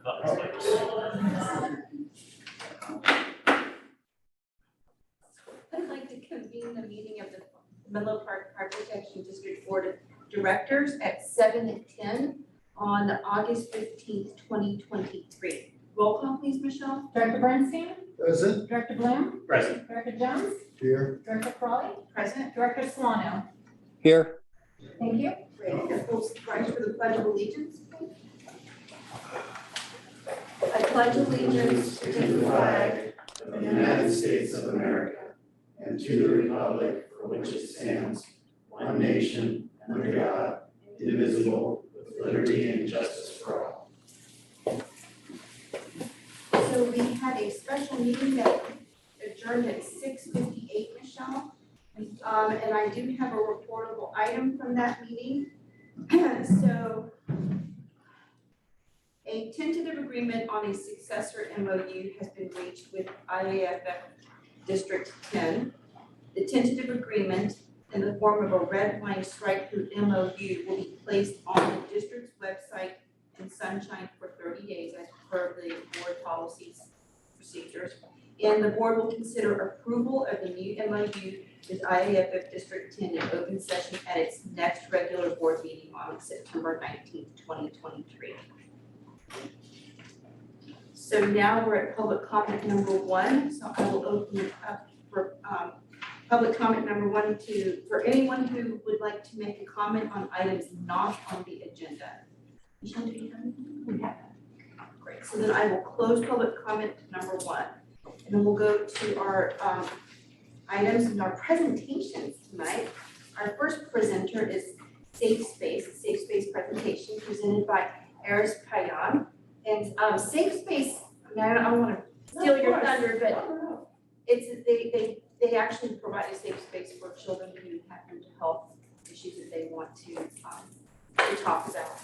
I'd like to convene the meeting of the Menlo Park Fire Protection District Board of Directors at 7:10 on August 15th, 2023. Roll call, please, Michelle. Director Bernstein, Present. Director Bloom, Present. Director Jones, Here. Director Crawley, Present. Director Solano. Here. Thank you. Great. And full rise for the Pledge of Allegiance, please. I pledge allegiance to the flag of the United States of America and to the republic for which it stands, one nation, under God, indivisible, with liberty and justice for all. So we had a special meeting that adjourned at 6:58, Michelle. And I do have a reportable item from that meeting. So a tentative agreement on a successor MOU has been reached with IAFF District 10. The tentative agreement in the form of a red line strike through MOU will be placed on the district's website in sunshine for 30 days as per the board policies procedures. And the board will consider approval of the new MOU with IAFF District 10 in open session at its next regular board meeting on September 19th, 2023. So now we're at public comment number 1. So I will open it up for public comment number 1 for anyone who would like to make a comment on items not on the agenda. Michelle, do you have anything? We have that. Great. So then I will close public comment number 1. And then we'll go to our items in our presentations tonight. Our first presenter is Safe Space presentation presented by Aris Payan. And Safe Space, I don't want to steal your thunder, but they actually provide a safe space for children who have mental health issues that they want to talk about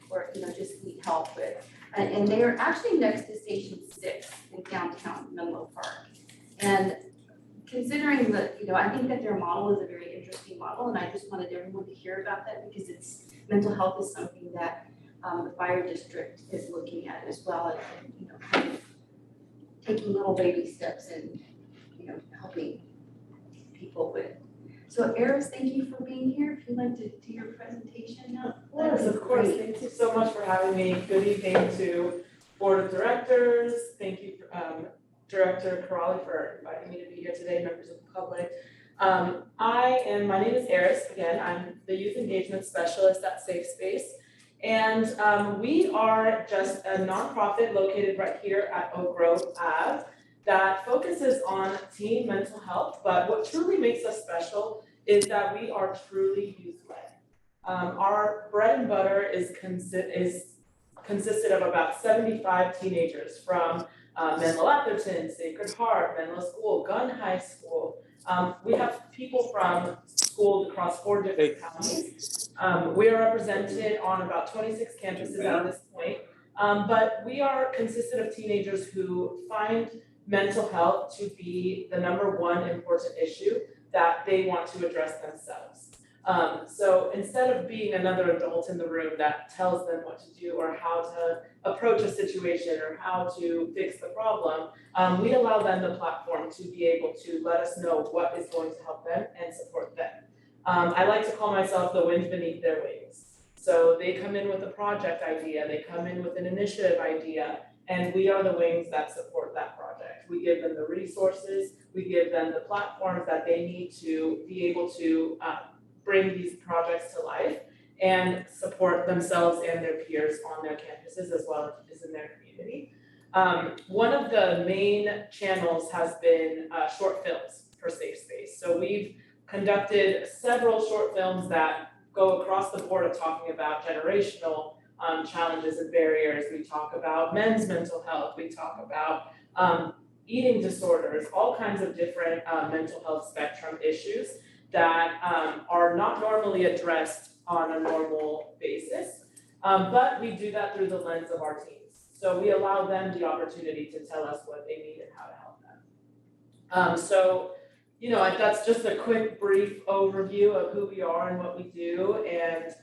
or just need help with. And they are actually next to Station 6 in downtown Menlo Park. And considering that, I think that their model is a very interesting model, and I just wanted everyone to hear about that because mental health is something that the fire district is looking at as well, and kind of taking little baby steps and helping people with. So Eris, thank you for being here. If you'd like to do your presentation now. Of course. Thank you so much for having me. Good evening to Board of Directors. Thank you, Director Crawley, for inviting me to be here today, members of the public. My name is Eris. Again, I'm the Youth Engagement Specialist at Safe Space. And we are just a nonprofit located right here at Oak Grove Ave that focuses on teen mental health. But what truly makes us special is that we are truly youth-led. Our bread and butter is consisted of about 75 teenagers from Menlo Atherton, Sacred Heart, Menlo School, Gunn High School. We have people from schools across 4 different counties. We are represented on about 26 campuses at this point. But we are consisted of teenagers who find mental health to be the #1 important issue that they want to address themselves. So instead of being another adult in the room that tells them what to do or how to approach a situation or how to fix the problem, we allow them the platform to be able to let us know what is going to help them and support them. I like to call myself the wind beneath their wings. So they come in with a project idea, they come in with an initiative idea, and we are the wings that support that project. We give them the resources, we give them the platforms that they need to be able to bring these projects to life and support themselves and their peers on their campuses as well as in their community. One of the main channels has been short films for Safe Space. So we've conducted several short films that go across the board of talking about generational challenges and barriers. We talk about men's mental health. We talk about eating disorders, all kinds of different mental health spectrum issues that are not normally addressed on a normal basis, but we do that through the lens of our teens. So we allow them the opportunity to tell us what they need and how to help them. So that's just a quick, brief overview of who we are and what we do. And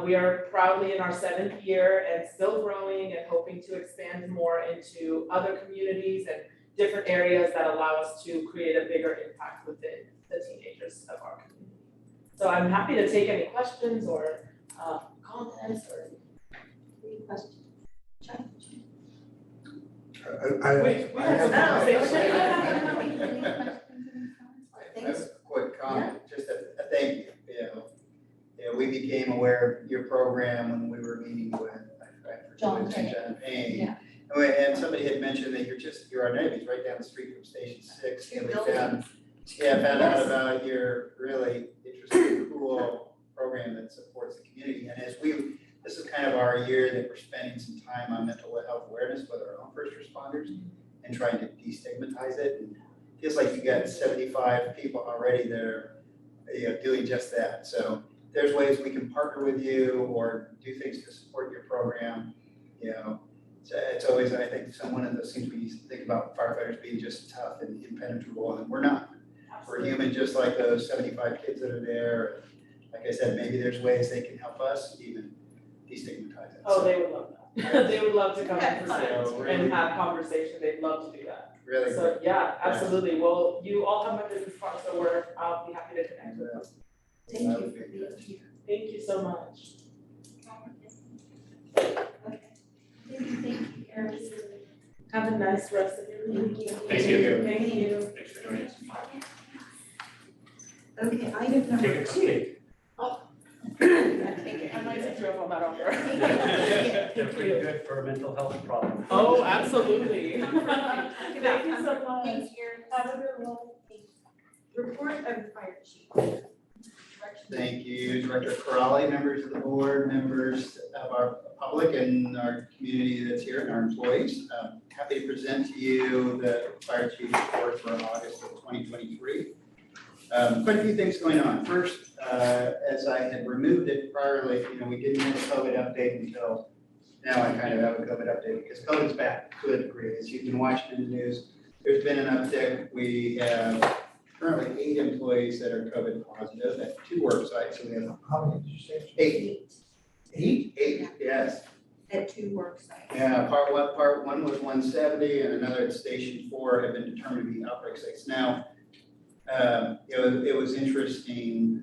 We are proudly in our 7th year and still growing and hoping to expand more into other communities and different areas that allow us to create a bigger impact within the teenagers of our community. So I'm happy to take any questions or comments or Any questions? Chuck? I Thanks. have a quick comment, just a thank you, we became aware of your program when we were meeting with, John Payne. John Payne. Yeah. And somebody had mentioned that you're our neighbors, right down the street from Station 6, and we found out about your really interesting, cool program that supports the community, and this is kind of our year that we're spending some time on mental health awareness with our own first responders and trying to destigmatize it. And it feels like you got 75 people already that are doing just that. So there's ways we can partner with you or do things to support your program. So it's always, I think, one of those things we used to think about firefighters being just tough and impenetrable, and we're not. We're human just like those 75 kids that are there. Like I said, maybe there's ways they can help us even destigmatize it. Oh, they would love that. They would love to come and So, present really- and have conversation. They'd love to do that. Really So, yeah, absolutely. Well, you all have my business card, so I'll be happy to connect with them. Thank you for being here. Thank you so much. Okay. Thank you, Erin. Have a nice rest of your week. Thank you. Thank you. Thanks for joining us. Okay, item number 2. I might take you up on that offer. Definitely good for a mental health problem. Oh, absolutely. Thank you so much. Thanks, Erin. Have a good one. Report of the fire chief. Thank you, Director Corrali, members of the board, members of our public and our community that's here and our employees. Happy to present to you the fire chief's report for August of 2023. Quite a few things going on. First, as I had removed it priorly, we didn't have a COVID update until now. I kind of have a COVID update because COVID's back to a degree. As you've been watching in the news, there's been an uptick. We have currently 8 employees that are COVID positive at 2 work sites. So we have How many did you say? 8. 8? 8, Yeah. yes. At 2 work sites. Yeah, part one was 170 and another at Station 4 have been determined to be outbreak sites. Now, it was interesting,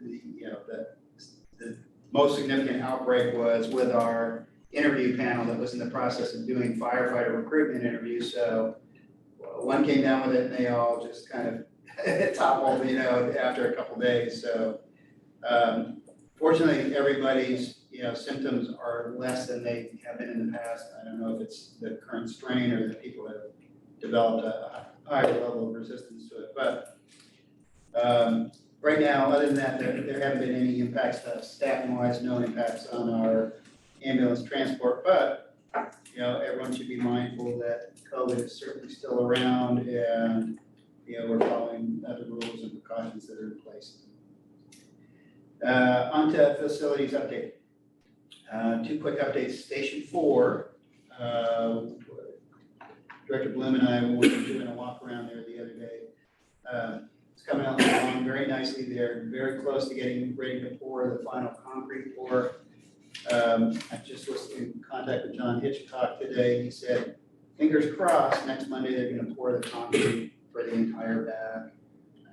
the most significant outbreak was with our interview panel that was in the process of doing firefighter recruitment interviews. So one came down with it and they all just kind of toppled, after a couple days. So fortunately, everybody's, symptoms are less than they have been in the past. I don't know if it's the current strain or the people that have developed a higher level of resistance to it. But right now, other than that, there haven't been any impacts to us staffing-wise, no impacts on our ambulance transport. But, everyone should be mindful that COVID is certainly still around and, we're following the rules and precautions that are in place. Onto facilities update. 2 quick updates. Station 4, Director Bloom and I were doing a walk around there the other day. It's coming along very nicely. They're very close to getting ready to pour the final concrete pour. I just was in contact with John Hitchcock today. He said, fingers crossed, next Monday they're going to pour the concrete for the entire back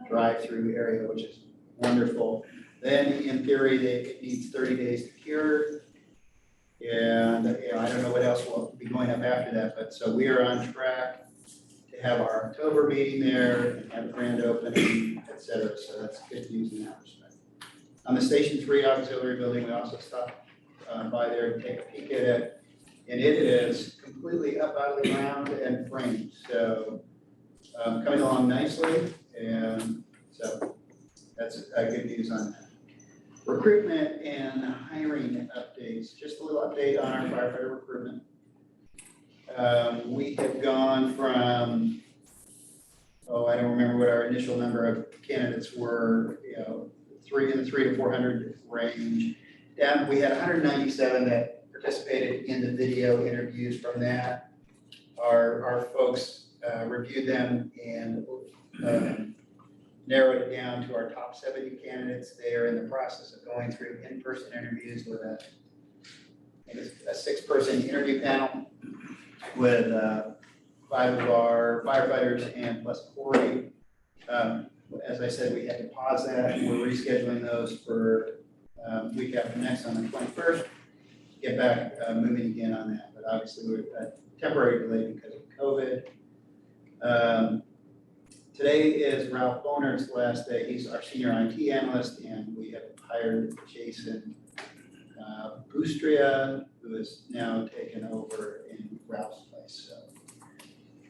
drive-through area, which is wonderful. Then, in theory, it needs 30 days to cure. And I don't know what else will be going up after that, but so we are on track to have our October meeting there and have a grand opening, et cetera. So that's good news in that respect. On the Station 3 auxiliary building, we also stopped by there to take a peek at it. And it is completely up out of the ground and framed. So coming along nicely. And so that's good news on that. Recruitment and hiring updates. Just a little update on our firefighter recruitment. We have gone from, I don't remember what our initial number of candidates were, in the 300 to 400 range. Down, we had 197 that participated in the video interviews from that. Our folks reviewed them and narrowed it down to our top 70 candidates. They are in the process of going through in-person interviews with a 6-person interview panel with 5 of our firefighters and plus Corey. As I said, we had to pause that, and we're rescheduling those for week after next on the 21st. Get back moving again on that, but obviously we're temporary delay because of COVID. Today is Ralph Boner's last day. He's our senior IT analyst, and we have hired Jason Boustria, who is now taken over in Ralph's place. So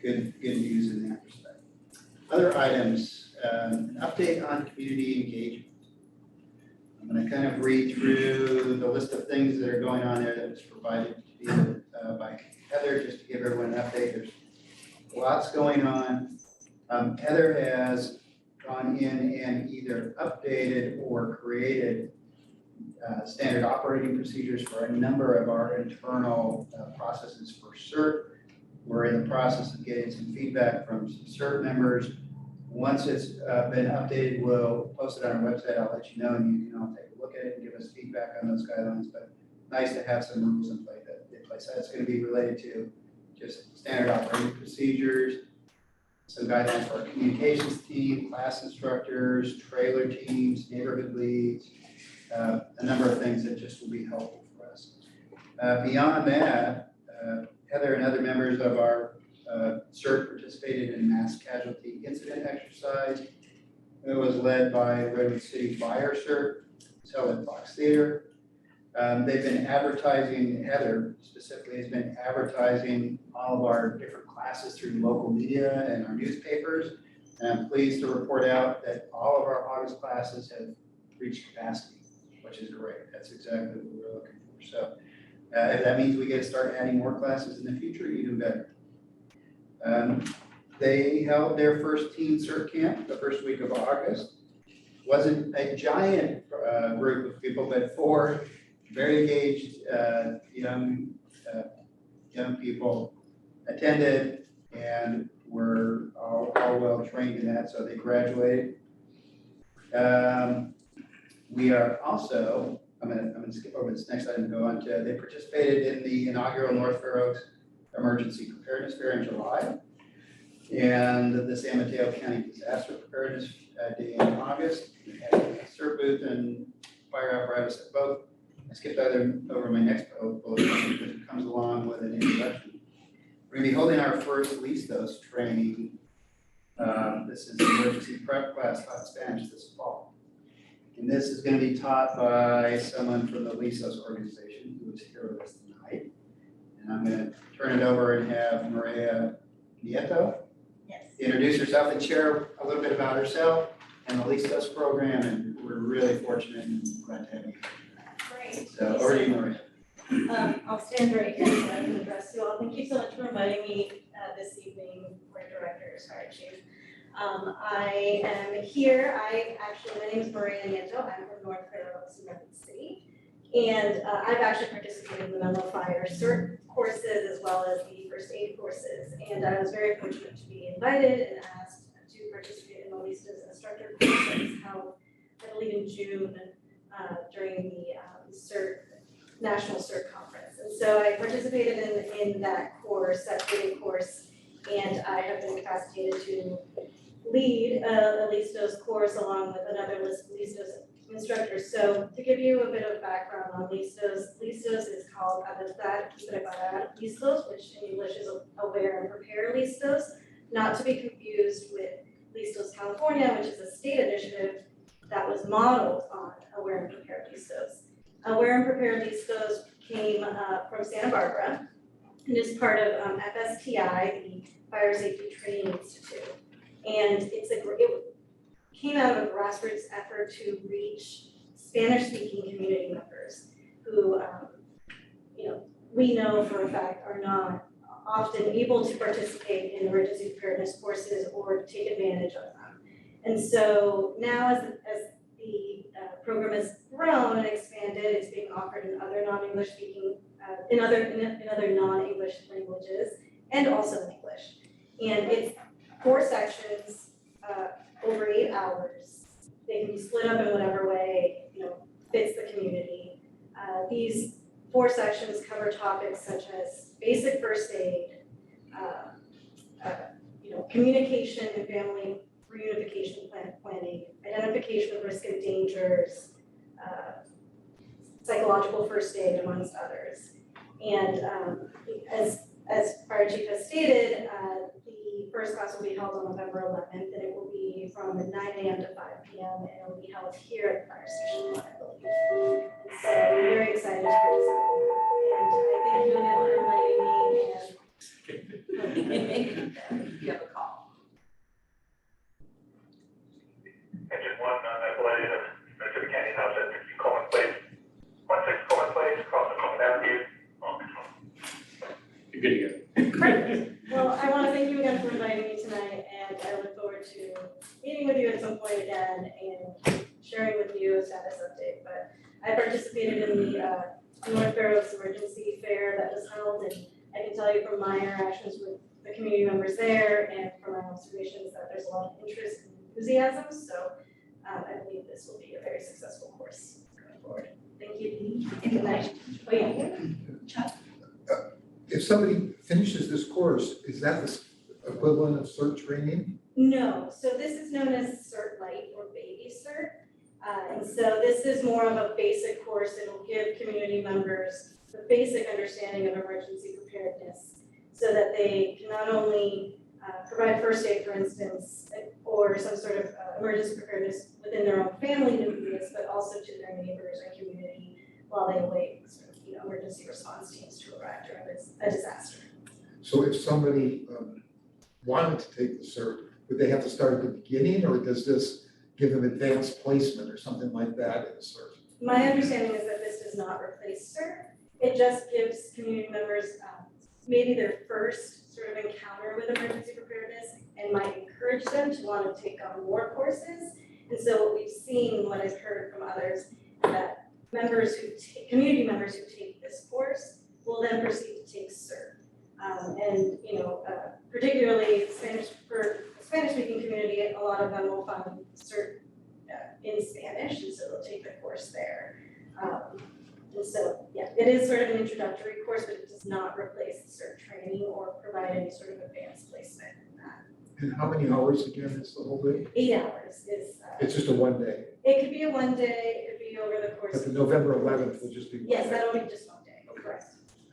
good news in that respect. Other items, an update on community engagement. I'm going to kind of read through the list of things that are going on there that was provided to you by Heather, just to give everyone an update. There's lots going on. Heather has gone in and either updated or created standard operating procedures for a number of our internal processes for CERT. We're in the process of getting some feedback from some CERT members. Once it's been updated, we'll post it on our website. I'll let you know, and you can all take a look at it and give us feedback on those guidelines. But nice to have some rules in place. That's going to be related to just standard operating procedures, some guidelines for our communications team, class instructors, trailer teams, neighborhood leads, a number of things that just will be helpful for us. Beyond that, Heather and other members of our CERT participated in mass casualty incident exercise. It was led by Redwood City Fire CERT. It's held at Fox Theater. They've been advertising, Heather specifically has been advertising all of our different classes through local media and our newspapers. And I'm pleased to report out that all of our August classes have reached capacity, which is great. That's exactly what we're looking for. So if that means we get to start adding more classes in the future, even better. They held their first teen CERT camp the first week of August. Wasn't a giant group of people, but 4 very engaged young people attended and were all well trained in that, so they graduated. We are also, I'm gonna skip over this next item and go on to, they participated in the inaugural North Fair Oaks Emergency Preparedness Fair in July, and the San Mateo County Disaster Preparedness Day in August. We had a CERT booth and fire apparatus at both. I skipped over my next bullet point because it comes along with an introduction. We're going to be holding our first LISTOS training. This is the emergency prep class taught Spanish this fall. And this is going to be taught by someone from the LISTOS organization who is here with us tonight. And I'm going to turn it over and have Maria Nieto introduce herself and share a little bit about herself and the LISTOS program. And we're really fortunate and glad to have you. Great. So over to you, Maria. I'll stand right here so I can address you all. Thank you so much for inviting me this evening, Board Director, Fire Chief. I am here. My name is Maria Nieto. I'm from North Fair Oaks in Redwood City. And I've actually participated in the Menlo Fire CERT courses as well as the first aid courses. And I was very fortunate to be invited and asked to participate in the LISTOS instructor courses held, I believe, in June during the National CERT Conference. And so I participated in that course, that 3-day course, and I have been capacitated to lead a LISTOS course along with another LISTOS instructor. So to give you a bit of background on LISTOS, LISTOS is called Habilitar y Preparar LISTOS, which in English is Aware and Prepare LISTOS, not to be confused with LISTOS California, which is a state initiative that was modeled on Aware and Prepare LISTOS. Aware and Prepare LISTOS came from Santa Barbara and is part of FSTI, the Fire Safety Training Institute. And it came out of a grassroots effort to reach Spanish-speaking community members who, we know for a fact are not often able to participate in emergency preparedness courses or take advantage of them. And so now as the program has grown and expanded, it's being offered in other non-English speaking, in other non-English languages, and also in English. And it's 4 sections over 8 hours. They can be split up in whatever way, fits the community. These 4 sections cover topics such as basic first aid, communication and family reunification planning, identification of risk and dangers, psychological first aid, amongst others. And as Fire Chief has stated, the first class will be held on November 11th, and it will be from 9 a.m. to 5 p.m. and it will be held here at the fire station, I believe. And so I'm very excited to participate. And I thank you again for inviting me. And You have a call. Engine 1, FLA, Mississippi Canyon House at 16 Coleman Place, 16 Coleman Place, across the Coleman Avenue, Long Beach. You're good to go. Great. Well, I want to thank you again for inviting me tonight, and I look forward to meeting with you at some point again and sharing with you a status update. But I participated in the North Barrows Emergency Fair that was held, and I can tell you from my interactions with the community members there and from my observations that there's a lot of interest and enthusiasm. So I believe this will be a very successful course going forward. Thank you. Good night. Oh, yeah. If somebody finishes this course, is that the equivalent of CERT training? No, so this is known as CERT Light or Baby CERT. And so this is more of a basic course. It'll give community members the basic understanding of emergency preparedness so that they can not only provide first aid, for instance, or some sort of emergency preparedness within their own family nucleus, but also to their neighbors and community while they await sort of, emergency response teams to arrive during a disaster. So if somebody wanted to take the CERT, would they have to start at the beginning, or does this give them advanced placement or something like that in the CERT? My understanding is that this does not replace CERT. It just gives community members maybe their first sort of encounter with emergency preparedness and might encourage them to want to take on more courses. And so what we've seen, what I've heard from others, that community members who take this course will then proceed to take CERT. Particularly for the Spanish-speaking community, a lot of them will find CERT in Spanish, and so they'll take the course there. And so, yeah, it is sort of an introductory course, but it does not replace the CERT training or provide any sort of advanced placement in that. And how many hours again is the whole day? 8 hours is, It's just a one day, it could be a one day, it could be over the course. but the November 11th will just be one day. Yes, that'll be just one day, correct.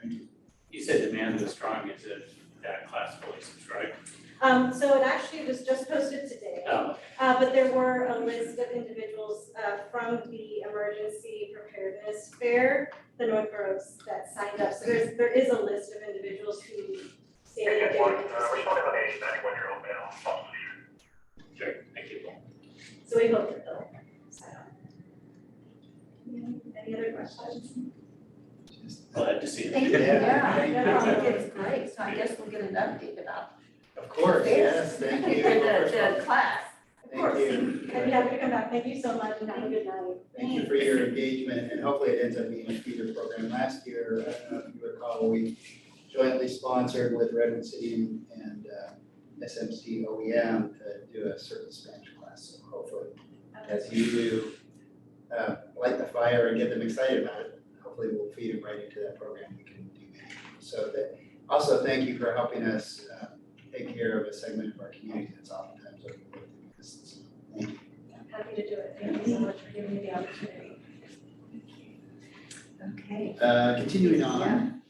Thank you. You said demand was strong, is it that class fully subscribed? So it actually was just posted today. Oh, But there were a list of individuals from the emergency preparedness fair, the North Barrows, that signed up. So there is a list of individuals who stated that Engine they 1, were we're interested. showing on a 91-year-old male, possible seizure. sure, thank you. So we hope that they'll sign up. Any other questions? Glad to see it. Thank you, Yeah, thank yeah, you. no, I think it's great, so I guess we'll get an update about Of course, yes, thank you. the class, of Thank course. you. I'd be happy to come back. Thank you so much and have a good night. Thank you for your engagement, and hopefully it ends up being a feeder program. Last year, I don't know if you recall, we jointly sponsored with Redwood City and SMC OEM to do a certain Spanish class. So hopefully, as you do, light the fire and get them excited about it, hopefully we'll feed them right into that program. We can do that. So also thank you for helping us take care of a segment of our community that's oftentimes overlooked in this. Thank you. I'm happy to do it. Thank you so much for giving me the opportunity. Okay. Continuing on,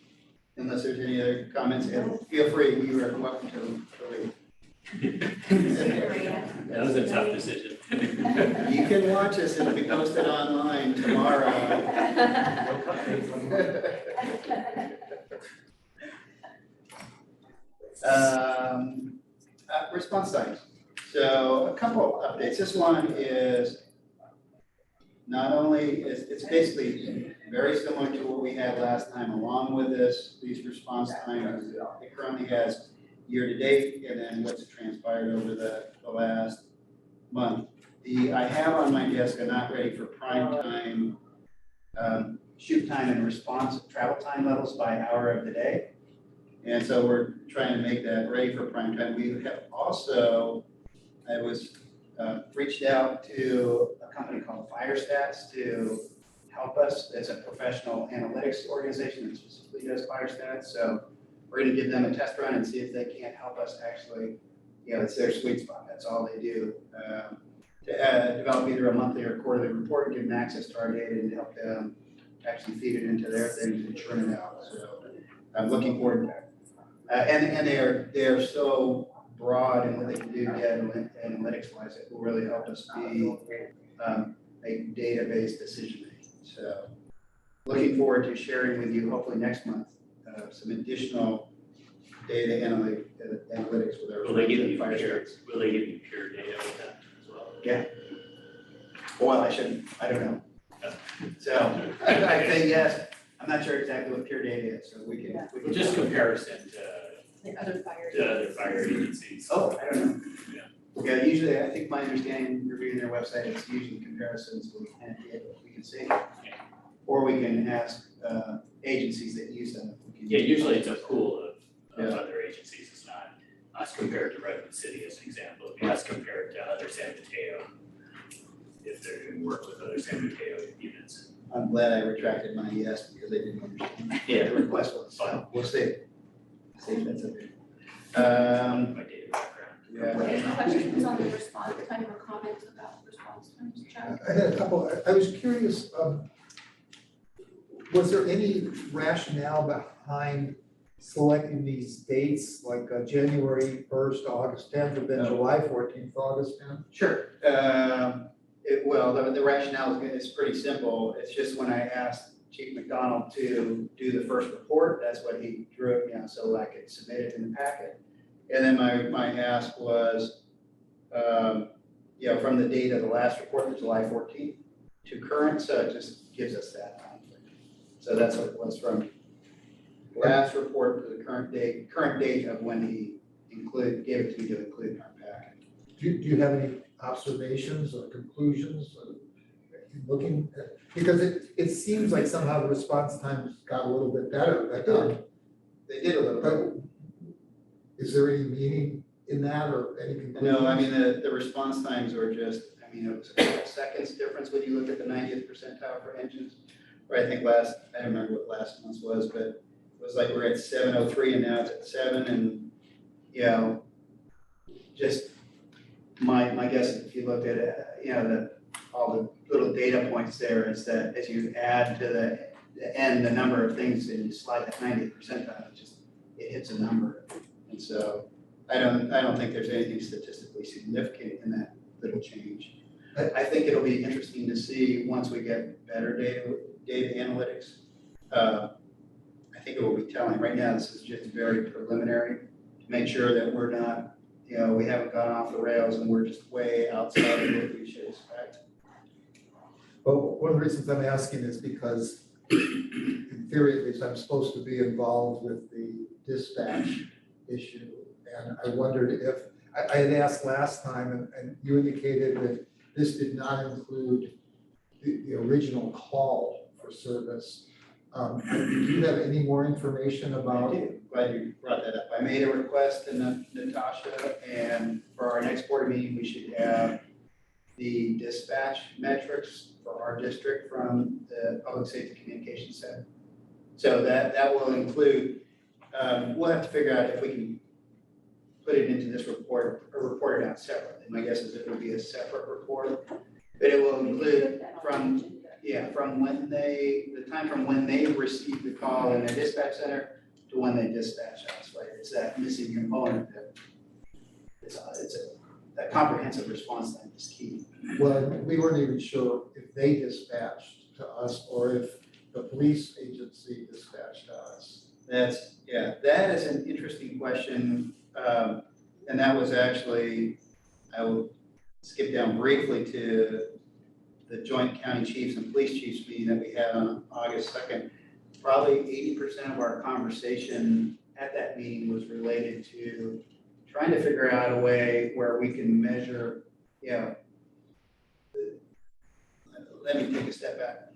unless there's any other comments, and feel free, you are welcome to leave. That was a tough decision. You can watch us, it'll be posted online tomorrow. No cupcakes. Response times. So a couple of updates. This one is not only, it's basically very similar to what we had last time. Along with these response times, it currently has year-to-date and then what's transpired over the last month. I have on my desk a not ready for prime time, shoot time and response travel time levels by hour of the day. And so we're trying to make that ready for prime time. We have also, I was reached out to a company called FireStats to help us as a professional analytics organization that specifically does FireStats. So we're gonna give them a test run and see if they can't help us actually, it's their sweet spot, that's all they do. To develop either a monthly or quarterly report, give them access to our data and help them actually feed it into their things and churn it out. So I'm looking forward to that. And they're so broad in what they can do data analytics wise, it will really help us make data-based decision making. So looking forward to sharing with you hopefully next month, some additional data analytics with our. Will they give you fire pure, starts. will they give you pure data with that as well? Yeah. Well, I don't know. So I say yes, I'm not sure exactly what pure data is, so we can. Just comparison The other fire. to other fire agencies. Oh, I don't know. Yeah, usually, I think my understanding, reviewing their website, it's usually comparisons we can see. Or we can ask agencies that use them. Yeah, usually it's a pool of Yeah. other agencies, it's not us compared to Redwood City as an example, it'd be us compared to other San Mateo. If they're doing work with other San Mateo units. I'm glad I retracted my yes because I didn't understand. Yeah. The request was, so we'll see. See if that's okay. My data background. Yeah. Any questions on the response time or comments about response times, Chuck? I had a couple, I was curious, was there any rationale behind selecting these dates, like January 1st, August 10th, and then July 14th, August 10th? Sure. Well, the rationale is pretty simple. It's just when I asked Chief McDonald to do the first report, that's what he drew, so I could submit it in the packet. And then my ask was, from the date of the last report, the July 14th, to current, so it just gives us that time. So that's what it was from last report to the current date of when he gave it to me to include in our packet. Do you have any observations or conclusions looking at, because it seems like somehow the response times got a little bit better, but They did a little bit. is there any meaning in that or any conclusions? No, I mean, the response times were just, it was a couple seconds difference when you look at the 90th percentile for engines. Or I think I don't remember what last month's was, but it was like we're at 7:03 and now it's at 7 and, just my guess is if you look at it, all the little data points there is that as you add to the end, the number of things and you slide that 90th percentile, it hits a number. And so I don't think there's anything statistically significant in that little change. I think it'll be interesting to see once we get better data analytics. I think it will be telling. Right now, this is just very preliminary to make sure that we're not, we haven't gone off the rails and we're just way outside of what we should expect. Well, one of the reasons I'm asking is because in theory, at least, I'm supposed to be involved with the dispatch issue. And I wondered if, I had asked last time and you indicated that this did not include the original call for service. Do you have any more information about? I do. Glad you brought that up. I made a request to Natasha, and for our next board meeting, we should have the dispatch metrics for our district from the Public Safety Communications Center. So that will include, we'll have to figure out if we can put it into this report or report it out separately. My guess is it will be a separate report, but it will include from when the time from when they receive the call in their dispatch center to when they dispatch us, right? It's that missing component that that comprehensive response time is key. Well, we weren't even sure if they dispatched to us or if the police agency dispatched to us. That is an interesting question. And that was actually, I will skip down briefly to the Joint County Chiefs and Police Chiefs meeting that we had on August 2nd. Probably 80% of our conversation at that meeting was related to trying to figure out a way where we can measure, let me take a step back.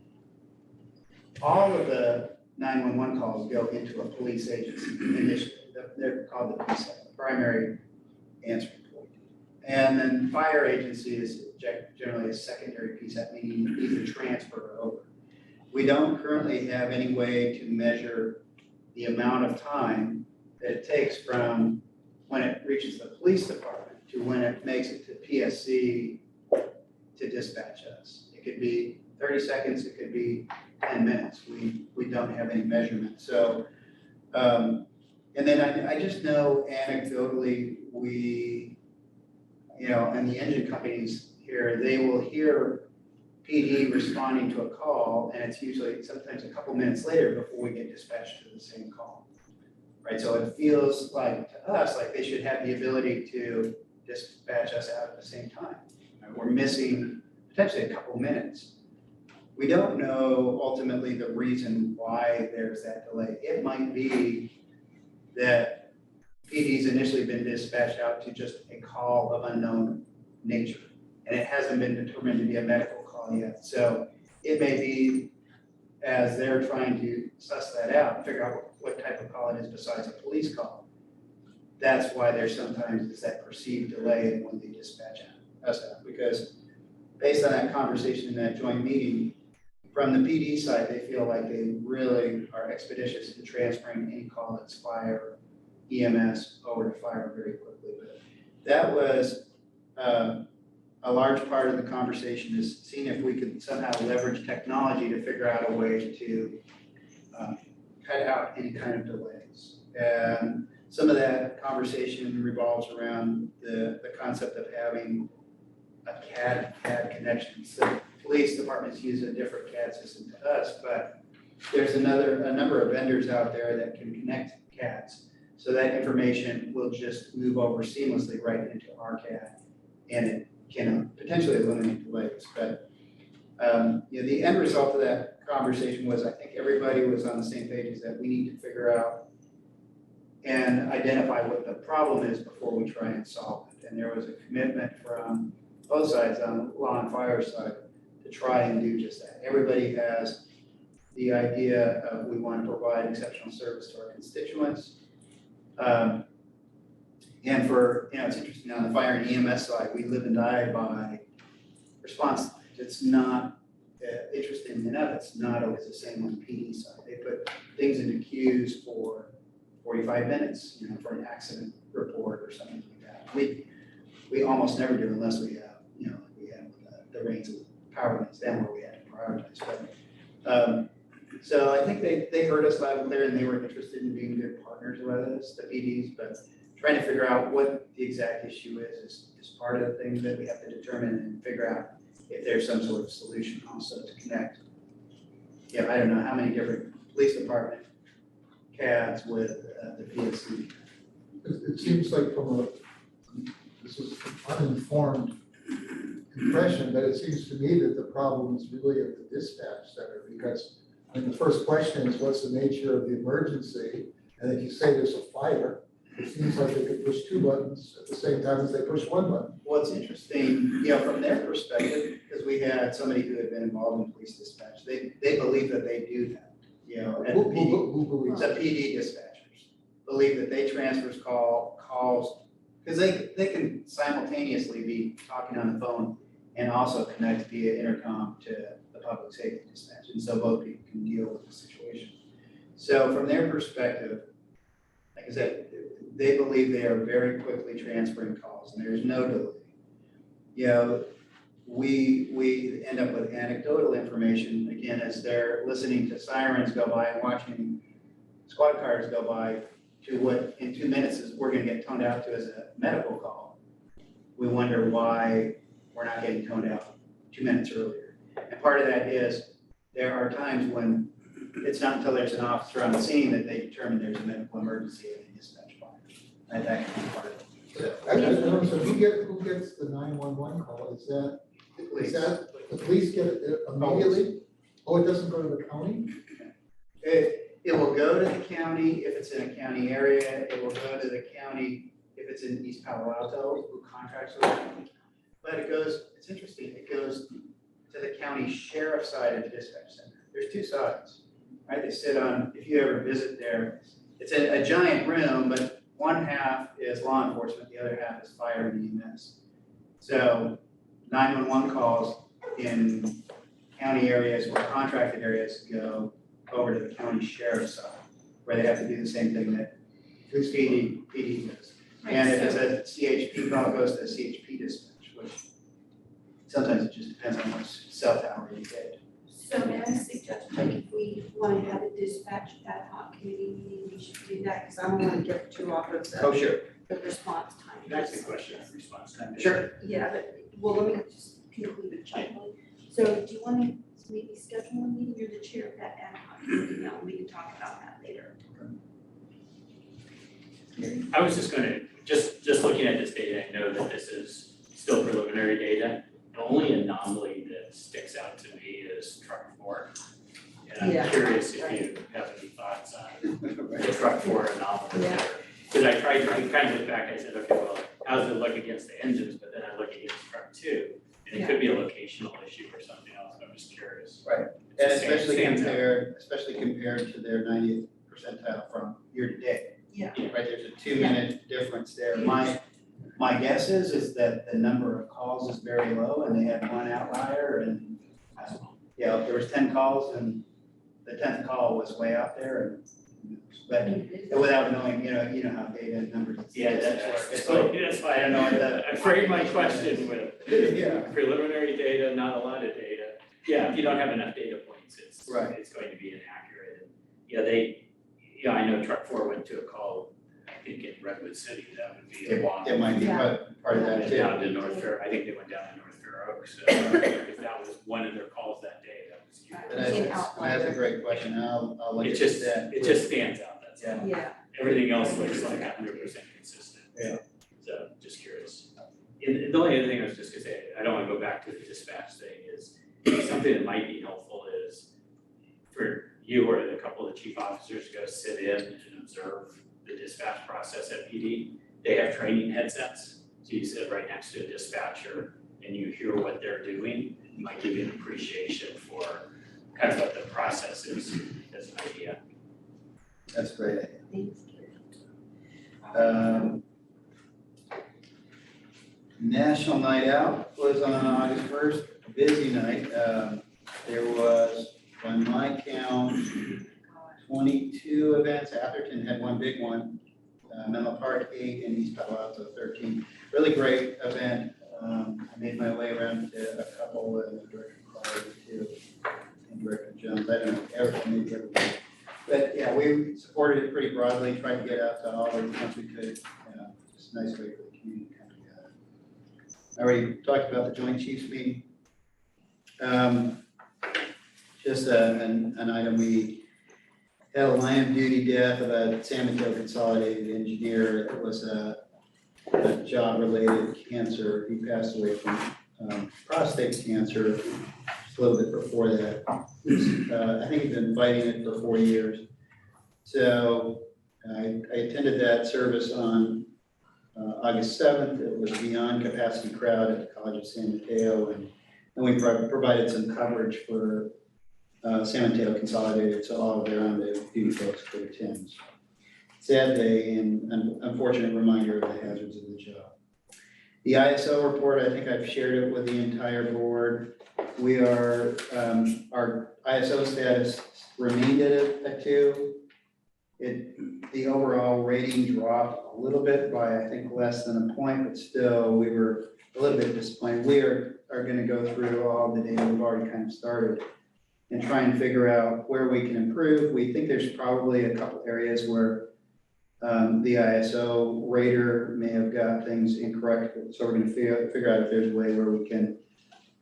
All of the 911 calls go into a police agency initially. They're called the PSAP, the primary answering point. And then fire agency is generally a secondary piece, that meaning you need to transfer over. We don't currently have any way to measure the amount of time that it takes from when it reaches the police department to when it makes it to PSC to dispatch us. It could be 30 seconds, it could be 10 minutes. We don't have any measurement. So, and then I just know anecdotally, and the engine companies here, they will hear PD responding to a call, and it's usually sometimes a couple minutes later before we get dispatched to the same call. Right, so it feels like to us, like they should have the ability to dispatch us out at the same time. Right? We're missing potentially a couple minutes. We don't know ultimately the reason why there's that delay. It might be that PD's initially been dispatched out to just a call of unknown nature, and it hasn't been determined to be a medical call yet. So it may be, as they're trying to suss that out and figure out what type of call it is besides a police call, that's why there sometimes is that perceived delay in when they dispatch us out. Because based on that conversation in that joint meeting, from the PD side, they feel like they really are expeditious in transferring any call that's fire, EMS over to fire very quickly. But that was a large part of the conversation, is seeing if we could somehow leverage technology to figure out a way to cut out any kind of delays. And some of that conversation revolves around the concept of having a CAD connection. So police departments use a different CAD system to us, but there's a number of vendors out there that can connect CADs. So that information will just move over seamlessly right into our CAD, and it can potentially eliminate delays. But the end result of that conversation was, I think everybody was on the same page, is that we need to figure out and identify what the problem is before we try and solve it. And there was a commitment from both sides, on the law and fire side, to try and do just that. Everybody has the idea of, we want to provide exceptional service to our constituents. And for, it's interesting, on the fire and EMS side, we live and die by response times. It's not, interesting enough, it's not always the same on the PD side. They put things into queues for 45 minutes, for an accident report or something like that. We almost never do, unless we have, we have the reins of power lines down where we have to prioritize. But, so I think they heard us loud and clear, and they were interested in being good partners with us, the PDs, but trying to figure out what the exact issue is part of the thing that we have to determine and figure out if there's some sort of solution also to connect. I don't know how many different police department CADs with the PSC. It seems like this is an uninformed impression, but it seems to me that the problem is really at the dispatch center, because the first question is, what's the nature of the emergency? And if you say there's a fire, it seems like they could push two buttons at the same time as they push one button. What's interesting, from their perspective, because we had somebody who had been involved in police dispatch, they believe that they do that. And Who believes the PD dispatchers believe that they transfer calls, because they can simultaneously be talking on the phone and also connect via intercom to the public safety dispatch, and so both people can deal with the situation. So from their perspective, like I said, they believe they are very quickly transferring calls, and there's no delay. We end up with anecdotal information, again, as they're listening to sirens go by and watching squad cars go by, to what in 2 minutes is we're going to get toned out to as a medical call. We wonder why we're not getting toned out 2 minutes earlier. And part of that is there are times when it's not until there's an officer on the scene that they determine there's a medical emergency and they dispatch fire. And that can be part of it. So who gets the 911 call? Is that the police get it immediately? Oh, it doesn't go to the county? It will go to the county if it's in a county area. It will go to the county if it's in East Palo Alto, who contracts with the county. But it's interesting, it goes to the county sheriff side of the dispatch center. There's two sides, right? They sit on, if you ever visit there, it's a giant room, but one half is law enforcement, the other half is fire and EMS. So 911 calls in county areas or contracted areas go over to the county sheriff's side, where they have to do the same thing that PD does. And if it's a CHP call, it goes to a CHP dispatch, which sometimes it just depends on which cell tower you get. So may I suggest, like, if we want to have a dispatch ad hoc committee meeting, we should do that, because I don't want to get too off of Oh, the, sure. the response time. Can I ask a question on response time? Sure. Yeah, but, well, let me just conclude with Chuck. So do you want to maybe schedule a meeting, you're the chair of that ad hoc committee now, we can talk about that later. I was just gonna, just looking at this data, I know that this is still preliminary data. The only anomaly that sticks out to me is truck 4. And Yeah, I'm curious if right. you have any thoughts on the truck 4 anomaly Yeah. there. Because I kind of looked back, I said, okay, well, how does it look against the engines, but then I look against truck 2. And it could be a locational issue or something else, I'm just curious. Right. It And just especially compared to their 90th percentile from year to date. Yeah. Right, there's a 2-minute difference there. My guess is that the number of calls is very low and they had one outlier and, there was 10 calls and the 10th call was way out there but without knowing, you know how data numbers. Yeah, that's why I don't know, I framed my question with Yeah. preliminary data, not a lot of data. Yeah, if you don't have enough data points, it's Right. it's going to be inaccurate. And I know truck 4 went to a call, I think in Redwood City, that would be a long. It might be part of that Went too. down to North Fair, I think they went down to North Fair Oaks, so if that was one of their calls that day, that was huge. That's a great question. I'll look It at just, that. it just stands out, that's all. Yeah, Everything else looks like 100% consistent. Yeah. So, just curious. And the only other thing I was just gonna say, I don't wanna go back to the dispatch thing, is something that might be helpful is for you or a couple of the chief officers to go sit in and observe the dispatch process at PD. They have training headsets, so you sit right next to a dispatcher and you hear what they're doing. It might give you an appreciation for kind of what the process is as an idea. That's a great idea. thanks. National Night Out was on August 1st, busy night. There was, on my count, 22 events. Atherton had one big one, Menlo Park 8, and East Palo Alto 13. Really great event. I made my way around to a couple, and Director Crowley too, and Director Jones. I don't know, everyone, maybe everybody. But yeah, we supported it pretty broadly, tried to get out to all the ones we could. Just a nice way for the community to come together. I already talked about the Joint Chiefs meeting. Just an item, we had a line of duty death of a San Mateo Consolidated engineer. It was a job-related cancer. He passed away from prostate cancer just a little bit before that. I think he's been fighting it for 4 years. So I attended that service on August 7th. It was beyond capacity crowd at the College of San Mateo, and we provided some coverage for San Mateo Consolidated, so all of their on-duty folks could attend. Sad day and an unfortunate reminder of the hazards of the job. The ISO report, I think I've shared it with the entire board. We are, our ISO status remained at a 2. The overall rating dropped a little bit by, I think, less than a point, but still, we were a little bit disappointed. We are gonna go through all the data we've already kind of started and try and figure out where we can improve. We think there's probably a couple areas where the ISO rater may have got things incorrect, so we're gonna figure out if there's a way where we can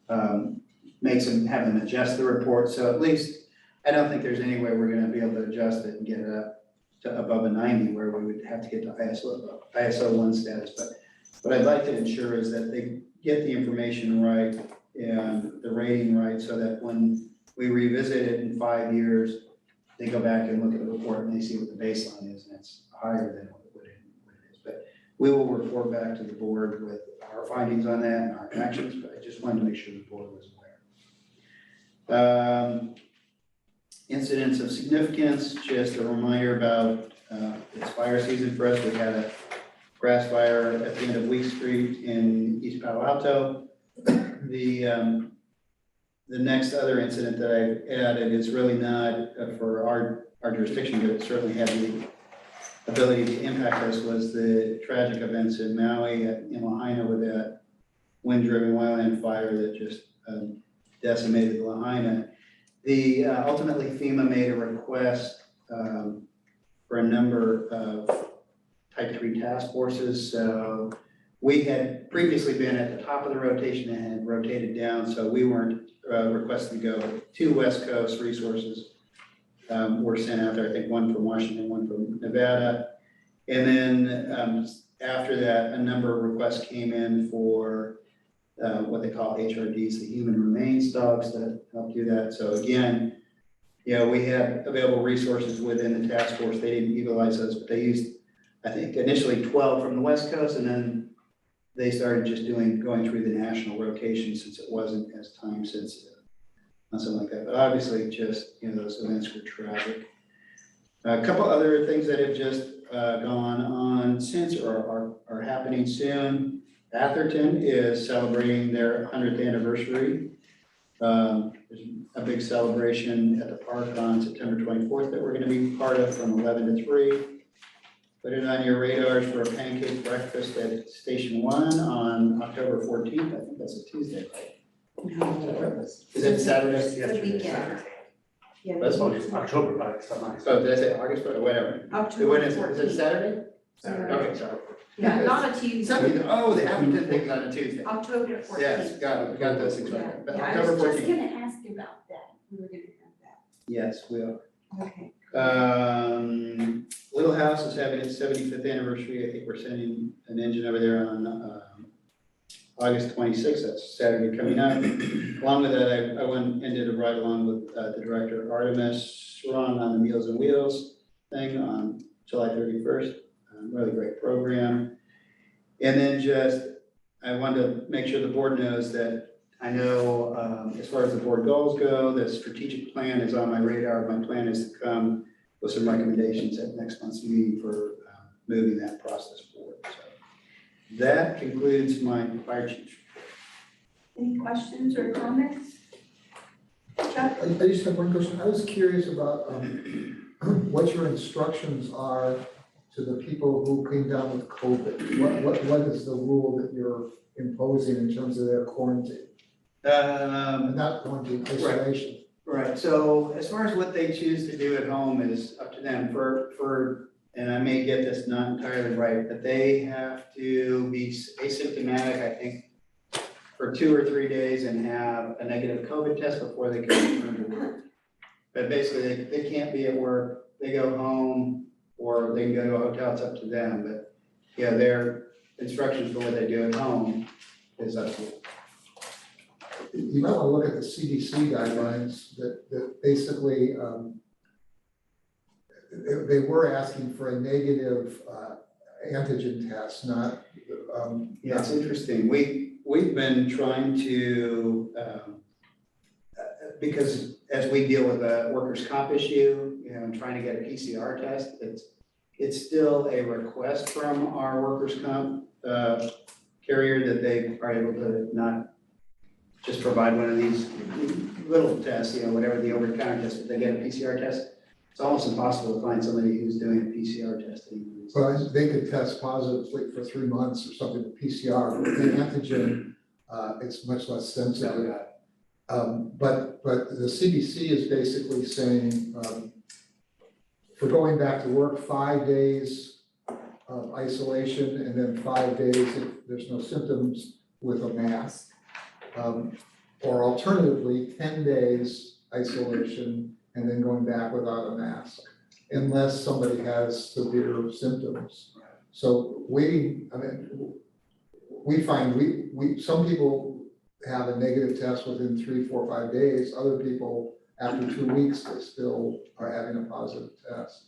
have them adjust the report. So at least, I don't think there's any way we're gonna be able to adjust it and get it up to above a 90 where we would have to get to ISO 1 status. But what I'd like to ensure is that they get the information right and the rating right, so that when we revisit it in 5 years, they go back and look at the report and they see what the baseline is, and it's higher than what it is. But we will report back to the board with our findings on that and our actions, but I just wanted to make sure the board was aware. Incidents of significance, just a reminder about it's fire season for us. We had grass fire at the end of Week Street in East Palo Alto. The next other incident that I added is really not for our jurisdiction, but it certainly had the ability to impact us, was the tragic events in Maui in Lahaina with that wind-driven wildland fire that just decimated Lahaina. Ultimately FEMA made a request for a number of type 3 task forces. So we had previously been at the top of the rotation and had rotated down, so we weren't requested to go. 2 West Coast resources were sent out there, I think one from Washington, one from Nevada. And then after that, a number of requests came in for what they call HRDs, the human remains dogs that help do that. So again, we had available resources within the task force. They didn't utilize those, but they used, I think, initially 12 from the West Coast, and then they started just going through the national rotation since it wasn't as time sensitive, something like that. But obviously, just those events were tragic. A couple other things that have just gone on since or are happening soon. Atherton is celebrating their 100th anniversary. There's a big celebration at the park on September 24th that we're going to be part of from 11 to 3. Put it on your radars for a pancake breakfast at Station 1 on October 14th. I think that's a Tuesday, right? Is it Saturday? It's the weekend. Yeah. That's one. It's October, but it's not nice. Oh, did I say August or whatever? October When is it? Is it 14th. Saturday? Saturday. Okay, sorry. Yeah, not a Tuesday, Something, oh, the Atherton thing's on a Tuesday. October 14th. Yes, got those things Yeah, right. But yeah, I October was just 14th. gonna ask you about that, we were gonna have that. Yes, we are. Okay. Little House is having its 75th anniversary. I think we're sending an engine over there on August 26th. That's Saturday coming up. Along with that, I went and did a ride along with the director Artemis Strong on the Meals and Wheels thing on July 31st. Really great program. And then I wanted to make sure the board knows that I know as far as the board goals go, the strategic plan is on my radar. My plan is to come with some recommendations at next month's meeting for moving that process forward. So that concludes my fire chief's report. Any questions or comments? Chuck? I just have one question. I was curious about what your instructions are to the people who came down with COVID. What is the rule that you're imposing in terms of their quarantine? Not quarantine, isolation. Right, so as far as what they choose to do at home is up to them. And I may get this not entirely right, but they have to be asymptomatic, I think, for 2 or 3 days and have a negative COVID test before they can return to work. But basically, they can't be at work, they go home, or they can go to a hotel, it's up to them. But yeah, their instructions for what they do at home is up to them. You might want to look at the CDC guidelines that basically, they were asking for a negative antigen test, not. Yeah, it's interesting. We've been trying to, because as we deal with a workers' comp issue, and trying to get a PCR test, it's still a request from our workers' comp carrier that they are able to not just provide one of these little tests, whatever the over-the-counter test, if they get a PCR test, it's almost impossible to find somebody who's doing a PCR test anymore. Well, they could test positively for 3 months or something with PCR, but the antigen, it's much less sensitive. But the CDC is basically saying, for going back to work, 5 days of isolation and then 5 days if there's no symptoms with a mask. Or alternatively, 10 days isolation and then going back without a mask, unless somebody has severe symptoms. So we find some people have a negative test within 3, 4, 5 days. Other people, after 2 weeks, they still are having a positive test.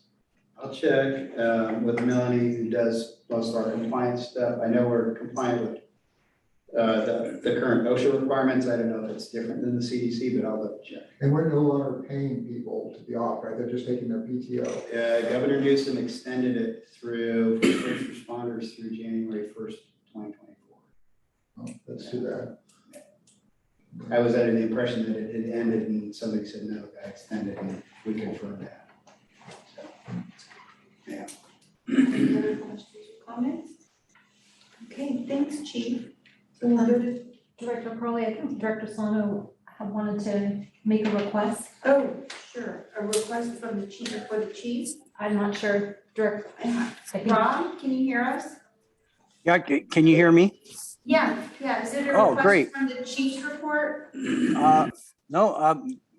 I'll check with Melanie, who does most of our compliance stuff. I know we're compliant with the current OSHA requirements. I don't know if it's different than the CDC, but I'll double check. And we're no longer paying people to be off, right? They're just taking their PTO. Governor Newsom extended it through for first responders through January 1st, 2024. Oh, that's too bad. I was under the impression that it had ended and somebody said, no, it got extended, and we confirmed that. So, yeah. Any other questions or comments? Okay, thanks, Chief. So we'll go to, Director Crowley, I think Director Solano had wanted to make a request. oh, sure, a request from the chief for the chief. I'm not sure, Director, I think. Rob, can you hear us? Yeah, can you hear me? Yeah, is it a Oh, request great. from the chief's report? No,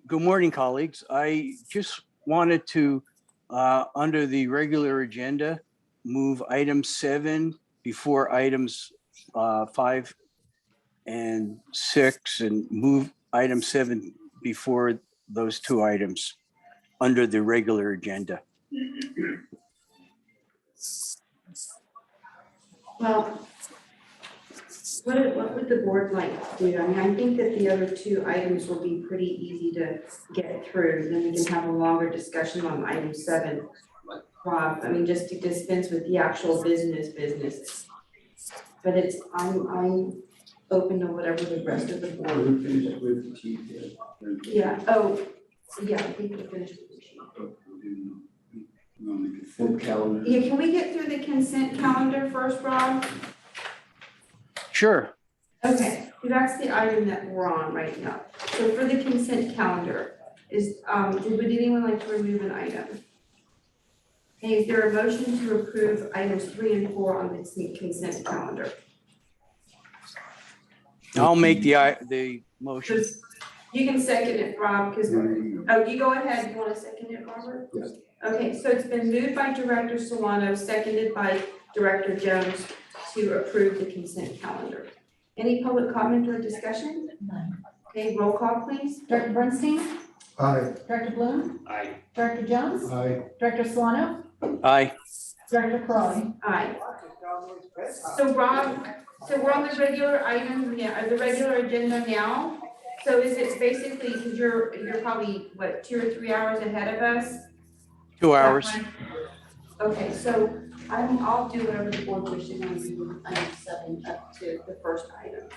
good morning, colleagues. I just wanted to, under the regular agenda, move item 7 before items 5 and 6, and move item 7 before those 2 items under the regular agenda. Well, what would the board like to do? I mean, I think that the other 2 items will be pretty easy to get through, then we can have a longer discussion on item 7. Rob, I mean, just to dispense with the actual business. But it's, I'm open to whatever the rest of the board. We finished with the chief. Yeah, oh, yeah, I think we're finished with the chief. Full calendar. Yeah, can we get through the consent calendar first, Rob? Sure. Okay, that's the item that we're on right now. So for the consent calendar, would anyone like to remove an item? Okay, is there a motion to approve items 3 and 4 on the consent calendar? I'll make the motion. Just- You can second it, Rob, because, oh, you go ahead, you want to second it, Robert? Yes. Okay, so it's been moved by Director Solano, seconded by Director Jones to approve the consent calendar. Any public comment or discussion? None. Okay, roll call, please. Director Bernstein, Aye. Director Bloom, Aye. Director Jones, Aye. Director Solano, Aye. Director Crowley. Aye. So Rob, so we're on the regular item, the regular agenda now. So is it basically, because you're probably, what, 2 or 3 hours ahead of us? 2 hours. Okay, so I'll do whatever the board wishes on do item 7 up to the first item.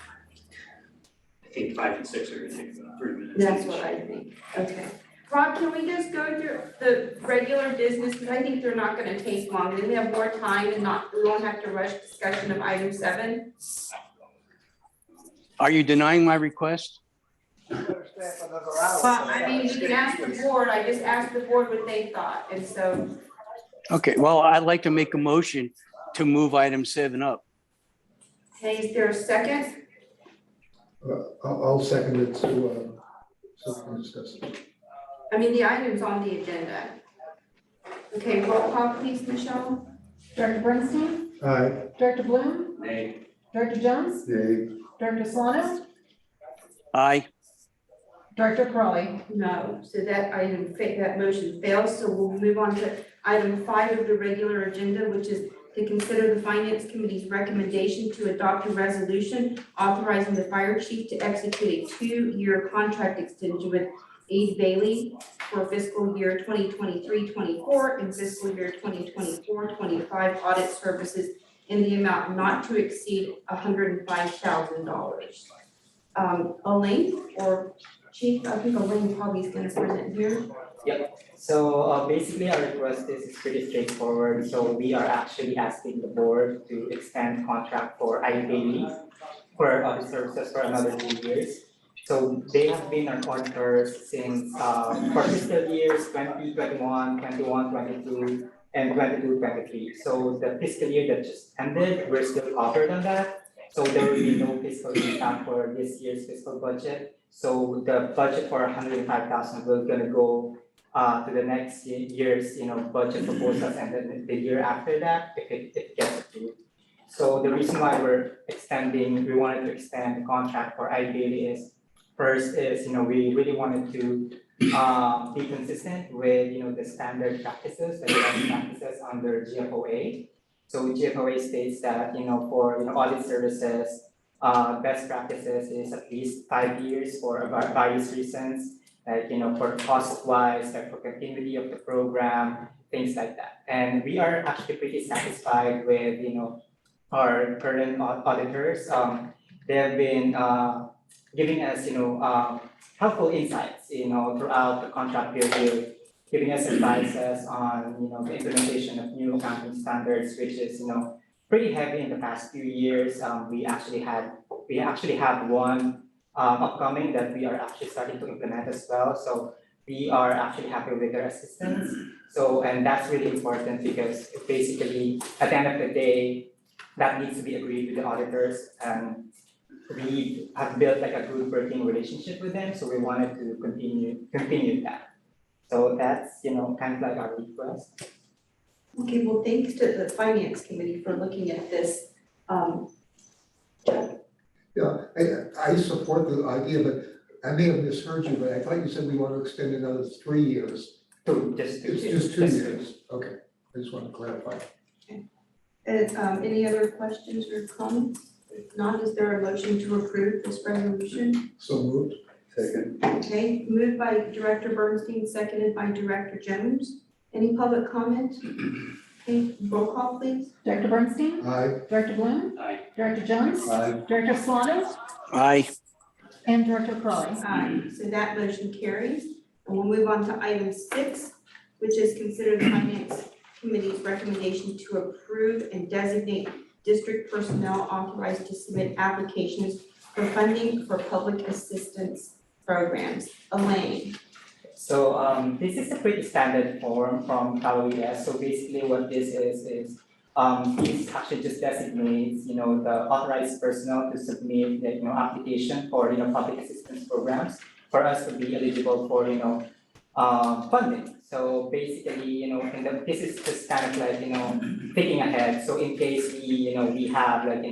I think 5 and 6 are gonna take about 3 minutes. That's each. what I think, okay. Rob, can we just go through the regular business, because I think they're not gonna take long, then we have more time and we won't have to rush discussion of item 7. Are you denying my request? Well, I mean, you can ask the board, I just asked the board what they thought, and so, Okay, well, I'd like to make a motion to move item 7 up. hey, is there a second? I'll second it so we can discuss it. I mean, the item's on the agenda. Okay, roll call please, Michelle. Director Bernstein, Aye. Director Bloom, Nay. Director Jones, Yay. Director Solano, Aye. Director Crowley. No, so that item, that motion fails, so we'll move on to item 5 of the regular agenda, which is to consider the Finance Committee's recommendation to adopt a resolution authorizing the fire chief to execute a 2-year contract extension with Aid Bailey for fiscal year 2023-24 and fiscal year 2024-25 audit services in the amount not to exceed $105,000. Elaine or Chief, I think Elaine probably is gonna present here. So basically our request is pretty straightforward. So we are actually asking the board to extend contract for iBailey for audit services for another 2 years. So they have been our auditors since for fiscal years 2021, 21, 22, and 22, 23. So the fiscal year that just ended, we're still covered on that. So there will be no fiscal impact for this year's fiscal budget. So the budget for 105,000 will gonna go to the next year's, budget proposals and then the year after that, if it gets approved. So the reason why we wanted to extend the contract for iBailey is, first is, we really wanted to be consistent with, the standard practices, the best practices under GFOA. So GFOA states that, for audit services, best practices is at least 5 years for various reasons, like, for cost-wise, like for continuity of the program, things like that. And we are actually pretty satisfied with, our current auditors. They have been giving us, helpful insights, throughout the contract period, giving us advices on, the implementation of new accounting standards, which is, pretty heavy in the past few years. We actually have one upcoming that we are actually starting to implement as well. So we are actually happy with their assistance. So, and that's really important because basically, at the end of the day, that needs to be agreed with the auditors, and we have built like a good working relationship with them, so we wanted to continue that. So that's, kind of like our request. Okay, well, thanks to the finance committee for looking at this. Yeah, I support the idea, but I may have misheard you, but I thought you said we want to extend another 3 years. Just It's just 2 years. Okay, I just want to clarify. Any other questions or comments? If not, is there a motion to approve this resolution? So moved. Second. Okay, moved by Director Bernstein, seconded by Director Jones. Any public comment? Okay, roll call, please. Director Bernstein? Aye. Director Bloom? Aye. Director Jones? Aye. Director Solano? Aye. And Director Crawley? Aye, so that motion carries. And we'll move on to item 6, which is consider the Finance Committee's recommendation to approve and designate district personnel authorized to submit applications for funding for public assistance programs. Elaine. So this is a pretty standard form from CalOES. So basically what this is this actually just designates, the authorized personnel to submit the, application for, public assistance programs for us to be eligible for, funding. So basically, this is just kind of like, thinking ahead. So in case we have like,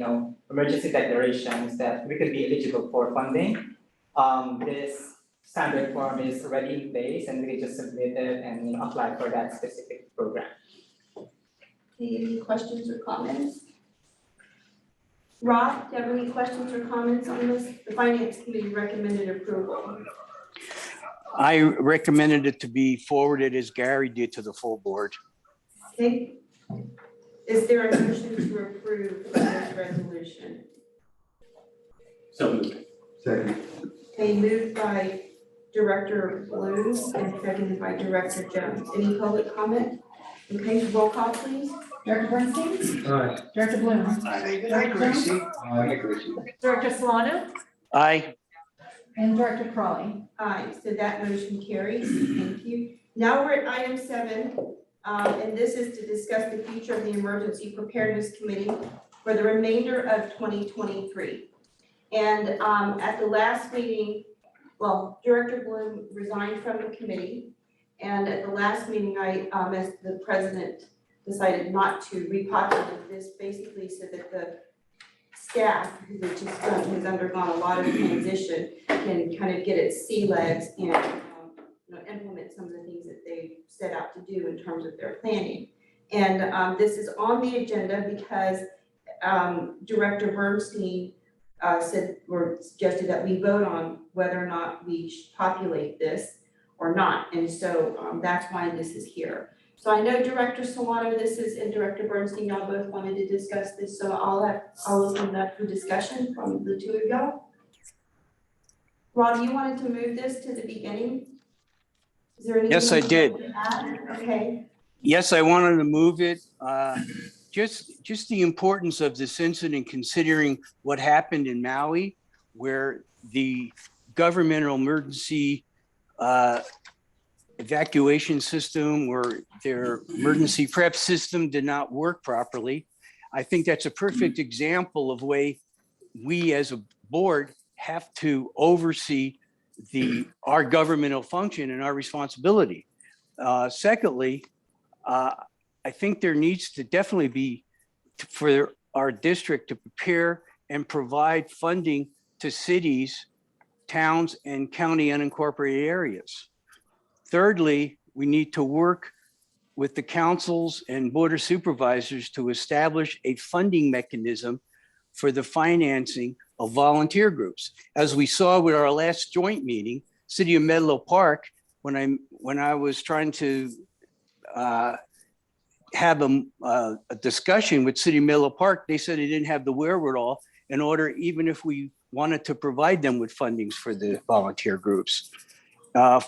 emergency declarations that we could be eligible for funding, this standard form is already in place and we can just submit it and, apply for that specific program. Any questions or comments? Rob, do you have any questions or comments on this? The Finance Committee recommended approval. I recommended it to be forwarded as Gary did to the full board. Okay. Is there a motion to approve this resolution? So moved. Second. Okay, moved by Director Bloom and seconded by Director Jones. Any public comment? Okay, roll call please. Director Bernstein? Aye. Director Bloom? Aye. Director Solano? Aye. And Director Crawley? Aye, so that motion carries. Thank you. Now we're at item 7, and this is to discuss the future of the Emergency Preparedness Committee for the remainder of 2023. And at the last meeting, well, Director Bloom resigned from the committee. And at the last meeting, I, as the president, decided not to repopulate this basically so that the staff, which has undergone a lot of transition, can kind of get its sea legs and implement some of the things that they set out to do in terms of their planning. And this is on the agenda because Director Bernstein said or suggested that we vote on whether or not we should populate this or not. And so that's why this is here. So I know Director Solano, and Director Bernstein, y'all both wanted to discuss this, so I'll open it up for discussion from the two of y'all. Rob, you wanted to move this to the beginning? Is there anything? Yes, I did. you want to add? Okay, Yes, I wanted to move it. Just the importance of this incident, considering what happened in Maui, where the governmental emergency evacuation system or their emergency prep system did not work properly. I think that's a perfect example of way we as a board have to oversee our governmental function and our responsibility. Secondly, I think there needs to definitely be for our district to prepare and provide funding to cities, towns, and county unincorporated areas. Thirdly, we need to work with the councils and board of supervisors to establish a funding mechanism for the financing of volunteer groups. As we saw with our last joint meeting, City of Menlo Park, when I was trying to have a discussion with City of Menlo Park, they said they didn't have the wherewithal in order, even if we wanted to provide them with fundings for the volunteer groups.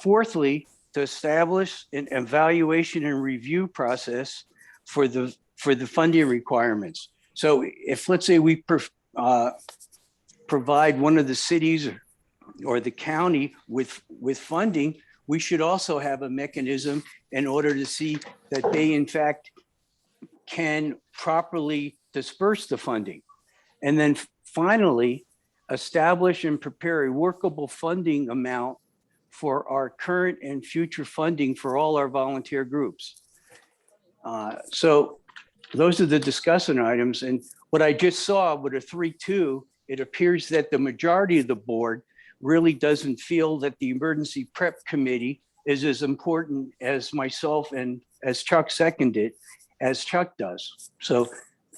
Fourthly, to establish an evaluation and review process for the funding requirements. So if, let's say, we provide one of the cities or the county with funding, we should also have a mechanism in order to see that they in fact can properly disperse the funding. And then finally, establish and prepare a workable funding amount for our current and future funding for all our volunteer groups. So those are the discussion items. And what I just saw with a 3-2, it appears that the majority of the board really doesn't feel that the emergency prep committee is as important as myself and as Chuck seconded, as Chuck does. So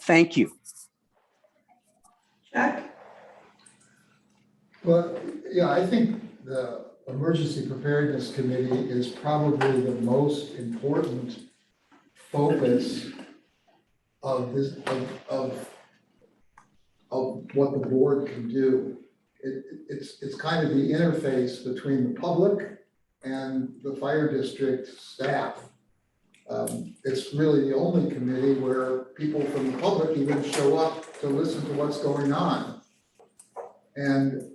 thank you. Chuck? Well, yeah, I think the Emergency Preparedness Committee is probably the most important focus of this, of what the board can do. It's kind of the interface between the public and the fire district staff. It's really the only committee where people from the public even show up to listen to what's going on. And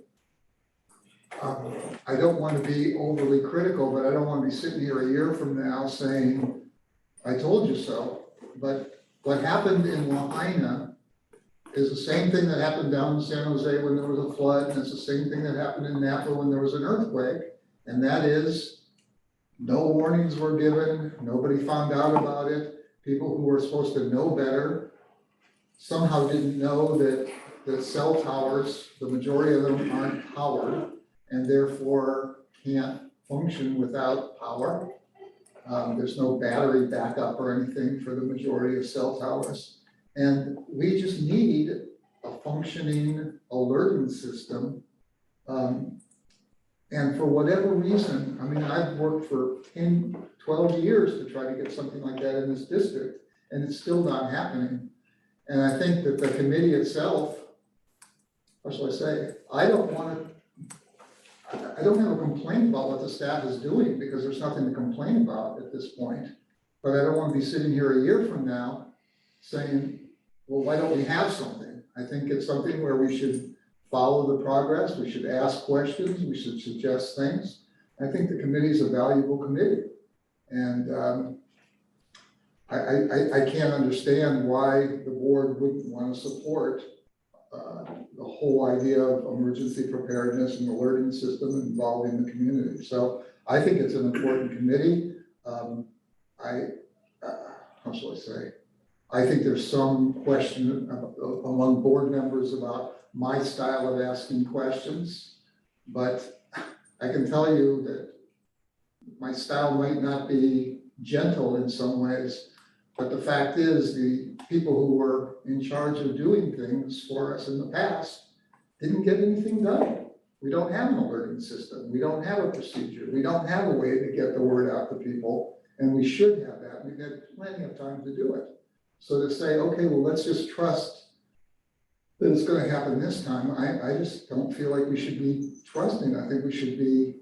I don't want to be overly critical, but I don't want to be sitting here a year from now saying, I told you so. But what happened in Lahaina is the same thing that happened down in San Jose when there was a flood, and it's the same thing that happened in Napa when there was an earthquake. And that is, no warnings were given, nobody found out about it. People who were supposed to know better somehow didn't know that cell towers, the majority of them aren't powered, and therefore can't function without power. There's no battery backup or anything for the majority of cell towers. And we just need a functioning alerting system. And for whatever reason, I mean, I've worked for 10, 12 years to try to get something like that in this district, and it's still not happening. And I think that the committee itself, how shall I say, I don't have a complaint about what the staff is doing because there's nothing to complain about at this point. But I don't want to be sitting here a year from now saying, well, why don't we have something? I think it's something where we should follow the progress, we should ask questions, we should suggest things. I think the committee is a valuable committee. And I can't understand why the board wouldn't want to support the whole idea of emergency preparedness and alerting system involving the community. So I think it's an important committee. How shall I say? I think there's some question among board members about my style of asking questions, but I can tell you that my style might not be gentle in some ways, but the fact is the people who were in charge of doing things for us in the past didn't get anything done. We don't have an alerting system. We don't have a procedure. We don't have a way to get the word out to people, and we should have that. We've had plenty of time to do it. So to say, okay, well, let's just trust that it's going to happen this time, I just don't feel like we should be trusting. I think we should be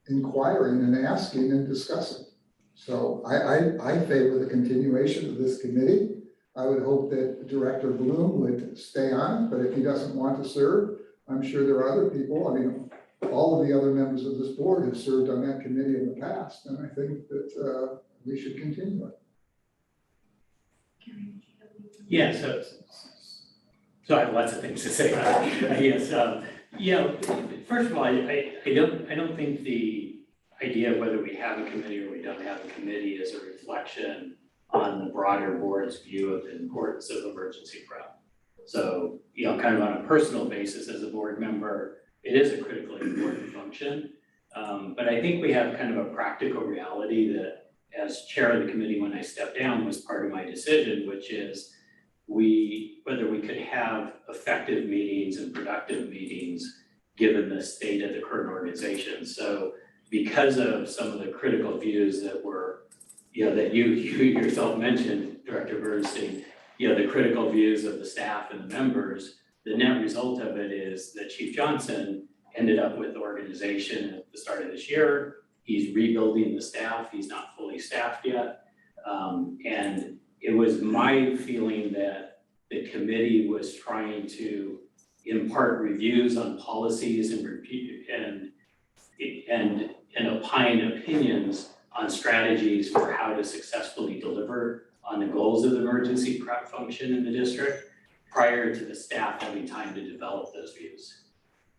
inquiring and asking and discussing. So I favor the continuation of this committee. I would hope that Director Bloom would stay on, but if he doesn't want to serve, I'm sure there are other people. I mean, all of the other members of this board have served on that committee in the past, and I think that we should continue it. Yeah, so I have lots of things to say. Yes, first of all, I don't think the idea of whether we have a committee or we don't have a committee is a reflection on the broader board's view of the importance of emergency prep. So, kind of on a personal basis as a board member, it is a critically important function. But I think we have kind of a practical reality that as chair of the committee when I stepped down was part of my decision, which is whether we could have effective meetings and productive meetings given the state of the current organization. So because of some of the critical views that were, that you yourself mentioned, Director Bernstein, the critical views of the staff and the members, the net result of it is that Chief Johnson ended up with the organization at the start of this year. He's rebuilding the staff. He's not fully staffed yet. And it was my feeling that the committee was trying to impart reviews on policies and opine opinions on strategies for how to successfully deliver on the goals of the emergency prep function in the district prior to the staff having time to develop those views.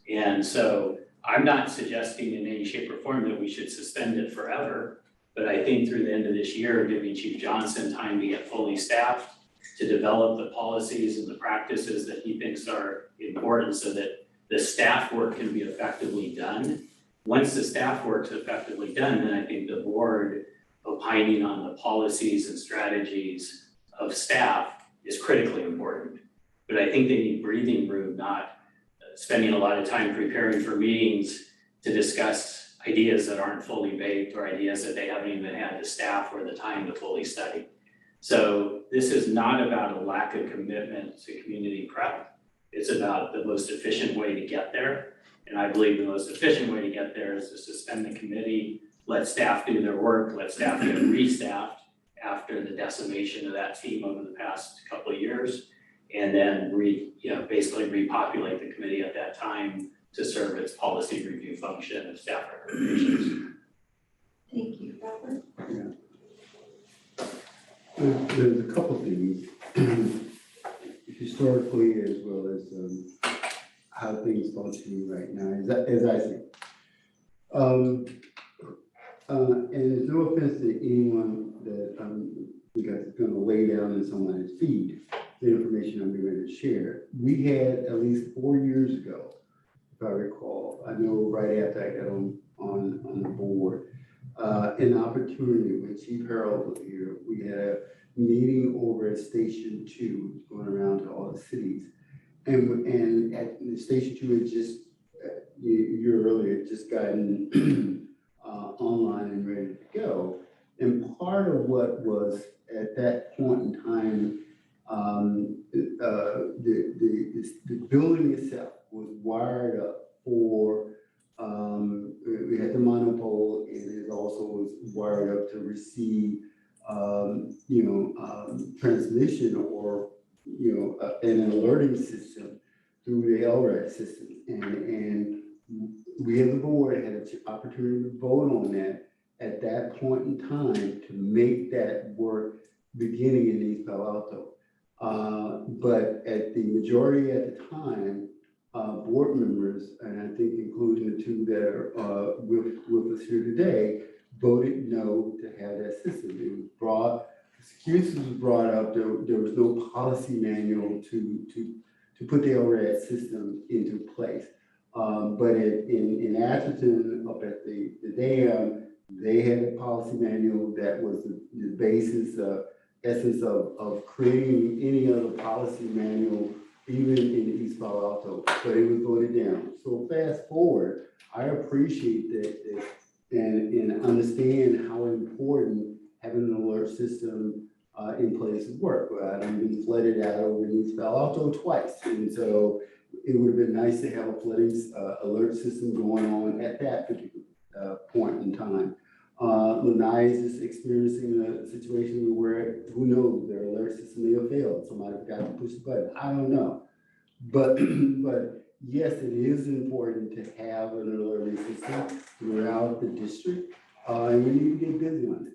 And so I'm not suggesting in any shape or form that we should suspend it forever, but I think through the end of this year, giving Chief Johnson time to get fully staffed, to develop the policies and the practices that he thinks are important so that the staff work can be effectively done. Once the staff work's effectively done, then I think the board opining on the policies and strategies of staff is critically important. But I think they need breathing room, not spending a lot of time preparing for meetings to discuss ideas that aren't fully baked or ideas that they haven't even had the staff or the time to fully study. So this is not about a lack of commitment to community prep. It's about the most efficient way to get there. And I believe the most efficient way to get there is to suspend the committee, let staff do their work, let staff get restaffed after the decimation of that team over the past couple of years, and then basically repopulate the committee at that time to serve its policy review function of staff recommendations. Thank you, Robert. There's a couple things, historically as well as how things function right now, as I see. And there's no offense to anyone that is going to lay down in someone's feed the information I'm going to share. We had at least 4 years ago, if I recall, I know right after I got on the board, an opportunity when Chief Harold was here. We had a meeting over at Station 2, going around to all the cities. And at Station 2 had just, a year earlier, just gotten online and ready to go. And part of what was at that point in time, the building itself was wired up for, we had the monopole, and it also was wired up to receive, transmission or, an alerting system through the LRAD system. And we as a board had an opportunity to vote on that at that point in time to make that work beginning in East Palo Alto. But at the majority at the time, board members, and I think including the two that are with us here today, voted no to have that system. It was brought, excuses was brought up, there was no policy manual to put the LRAD system into place. But in Atherton, up at the dam, they had a policy manual that was the basis, essence of creating any other policy manual, even in East Palo Alto, but it was voted down. So fast forward, I appreciate that and understand how important having an alert system in place would work. I've been flooded out over in East Palo Alto twice, and so it would have been nice to have a flooding alert system going on at that particular point in time. Lanai is just experiencing a situation where, who knows, their alert system may have failed. Somebody forgot to push the button. I don't know. But yes, it is important to have an alerting system throughout the district, and we need to get busy on it.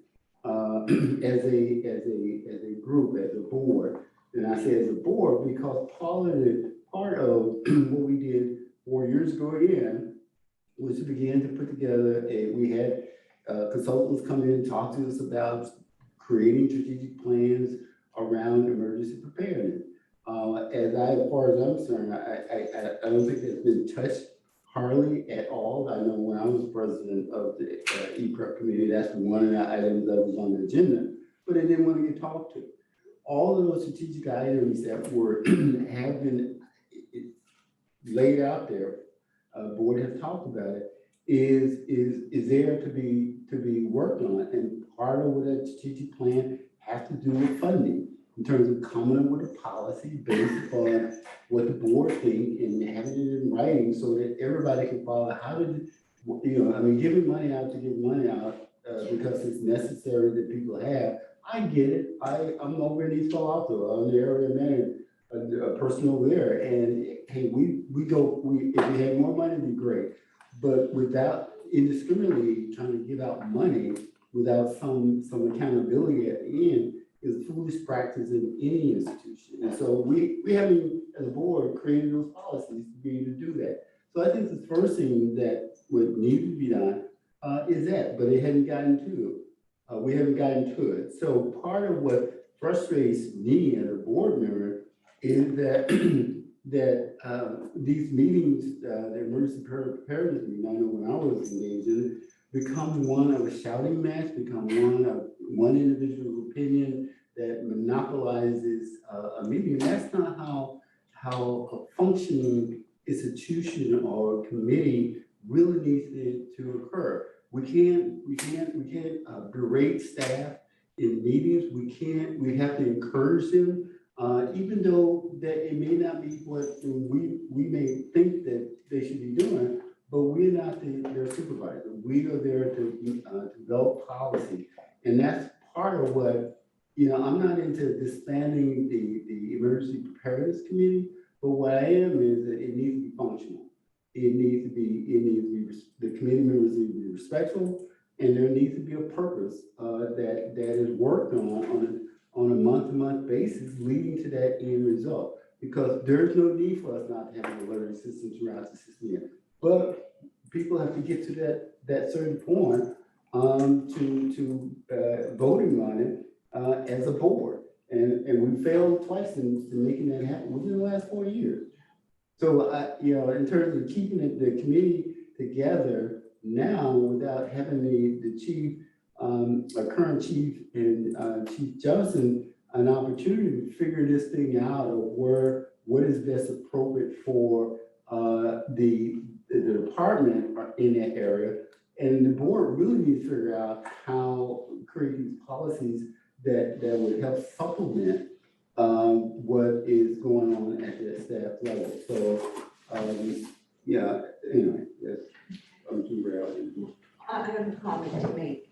As a group, as a board, and I say as a board because part of what we did 4 years ago again was to begin to put together we had consultants come in and talk to us about creating strategic plans around emergency preparedness. As far as I'm concerned, I don't think that's been touched hardly at all. I know when I was president of the EPREP committee, that's one of the items that was on the agenda, but it didn't want to get talked to. all of those strategic items that have been laid out there, board has talked about it, is there to be worked on. And part of what that strategic plan has to do with funding, in terms of coming up with a policy based upon what the board think and having it in writing so that everybody can follow. How did, giving money out to give money out because it's necessary that people have, I get it. I'm over in East Palo Alto. I'm the area manager, a person over there. And hey, if we had more money, it'd be great. But without indiscriminately trying to give out money without some accountability at the end is foolish practice in any institution. And so we haven't, as a board, created those policies to be able to do that. So I think the first thing that would need to be done is that, but it hadn't gotten to it. We haven't gotten to it. So part of what frustrates me as a board member is that these meetings, the emergency preparedness meeting, I know when I was engaged in it, become one of a shouting match, become one of one individual's opinion that monopolizes a meeting. And that's not how a functioning institution or committee really needs to occur. We can't berate staff in meetings. We have to encourage them, even though that it may not be what we may think that they should be doing, but we're not their supervisor. We are there to develop policy. And that's part of what, I'm not into disbanding the emergency preparedness committee, but what I am is that it needs to be functional. It needs to be, the committee members need to be respectful, and there needs to be a purpose that is worked on a month-to-month basis, leading to that end result. Because there's no need for us not to have an alerting system throughout the system. But people have to get to that certain point to voting on it as a board. And we failed twice in making that happen within the last 4 years. So, in terms of keeping the committee together now without having the chief, current chief and Chief Johnson an opportunity to figure this thing out of what is best appropriate for the department in that area. And the board really needs to figure out how to create these policies that would help supplement what is going on at the staff level. So, anyway, I'm too rare. I have a comment to make.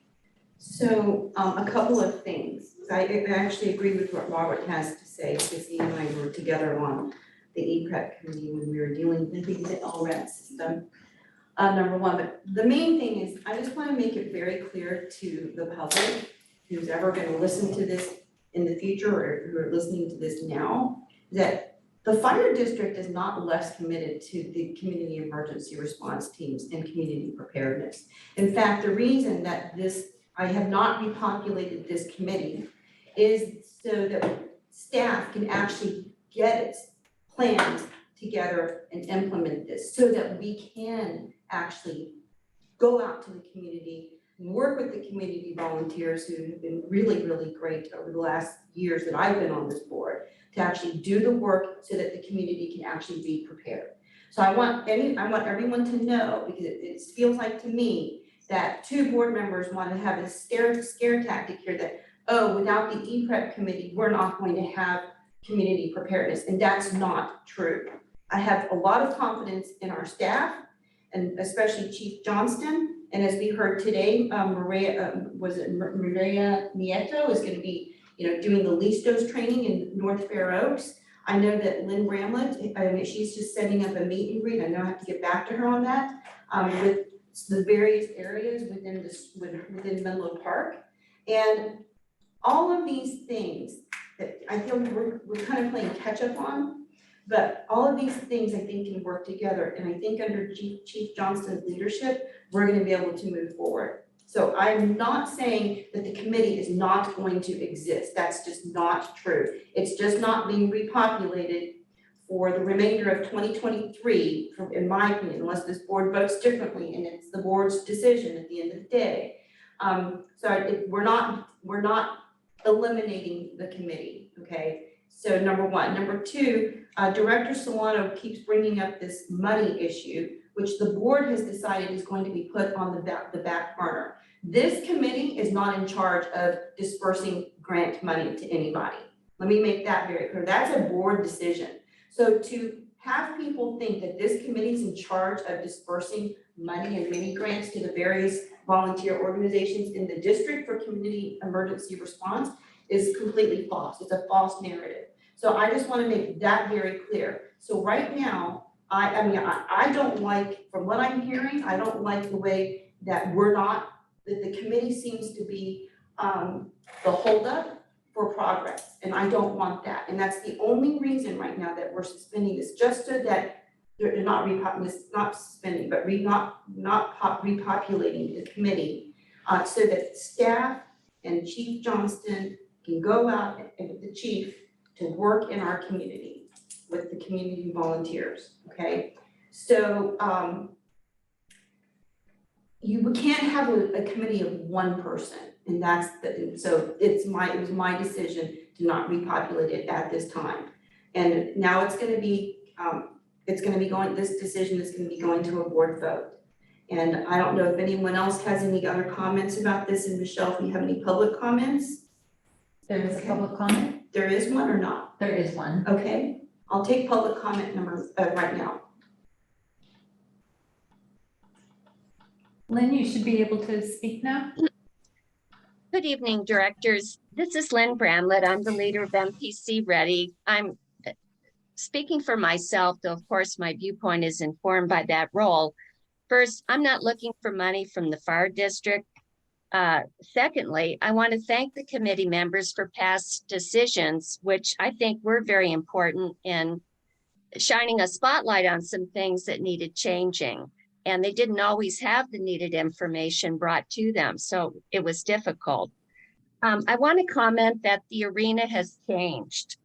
So, a couple of things. I actually agree with what Robert has to say, because he and I were together on the EPREP committee when we were dealing with the LRAD system. Number one, but the main thing is, I just want to make it very clear to the public who's ever going to listen to this in the future or who are listening to this now, that the fire district is not less committed to the community emergency response teams and community preparedness. In fact, the reason that I have not repopulated this committee is so that staff can actually get its plans together and implement this so that we can actually go out to the community, work with the community volunteers who have been really, really great over the last years that I've been on this board to actually do the work so that the community can actually be prepared. So I want everyone to know, because it feels like to me that two board members want to have a scare tactic here that, oh, without the EPREP committee, we're not going to have community preparedness, and that's not true. I have a lot of confidence in our staff, and especially Chief Johnston. And as we heard today, Maria Nieto is going to be, doing the LISTOS training in North Fair Oaks. I know that Lynn Bramlett, she's just setting up a meet and greet. I know I have to get back to her on that, with the various areas within Menlo Park. And all of these things that I feel we're kind of playing catch up on, but all of these things I think can work together. And I think under Chief Johnston's leadership, we're going to be able to move forward. So I'm not saying that the committee is not going to exist. That's just not true. It's just not being repopulated for the remainder of 2023, in my opinion, unless this board votes differently, and it's the board's decision at the end of the day. We're not eliminating the committee. okay? So number one. Number two, Director Solano keeps bringing up this money issue, which the board has decided is going to be put on the back burner. This committee is not in charge of dispersing grant money to anybody. Let me make that very clear. That's a board decision. So to have people think that this committee is in charge of dispersing money and mini grants to the various volunteer organizations in the district for community emergency response is completely false. It's a false narrative. So I just want to make that very clear. So right now, I don't like, from what I'm hearing, I don't like the way that that the committee seems to be the holdup for progress, and I don't want that. And that's the only reason right now that we're suspending this, just so that they're not repopulating the committee, so that staff and Chief Johnston can go out and with the chief to work in our community with the community volunteers, okay? So you can't have a committee of one person, and so it was my decision to not repopulate it at this time. And now it's gonna be this decision is gonna be going to a board vote. And I don't know if anyone else has any other comments about this, and Michelle, if you have any public comments? There is a public comment? There is one or not? There is one. Okay, I'll take public comment number right now. Lynn, you should be able to speak now. Good evening, directors. This is Lynn Bramlett. I'm the leader of MPC Ready. I'm speaking for myself, though of course my viewpoint is informed by that role. First, I'm not looking for money from the fire district. Secondly, I want to thank the committee members for past decisions, which I think were very important in shining a spotlight on some things that needed changing. And they didn't always have the needed information brought to them, so it was difficult. I want to comment that the arena has changed.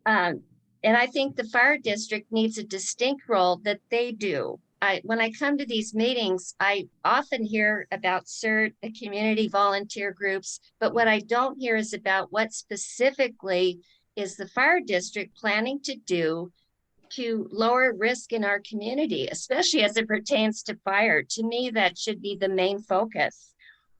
And I think the fire district needs a distinct role that they do. When I come to these meetings, I often hear about CERT, the community volunteer groups, but what I don't hear is about what specifically is the fire district planning to do to lower risk in our community, especially as it pertains to fire. To me, that should be the main focus.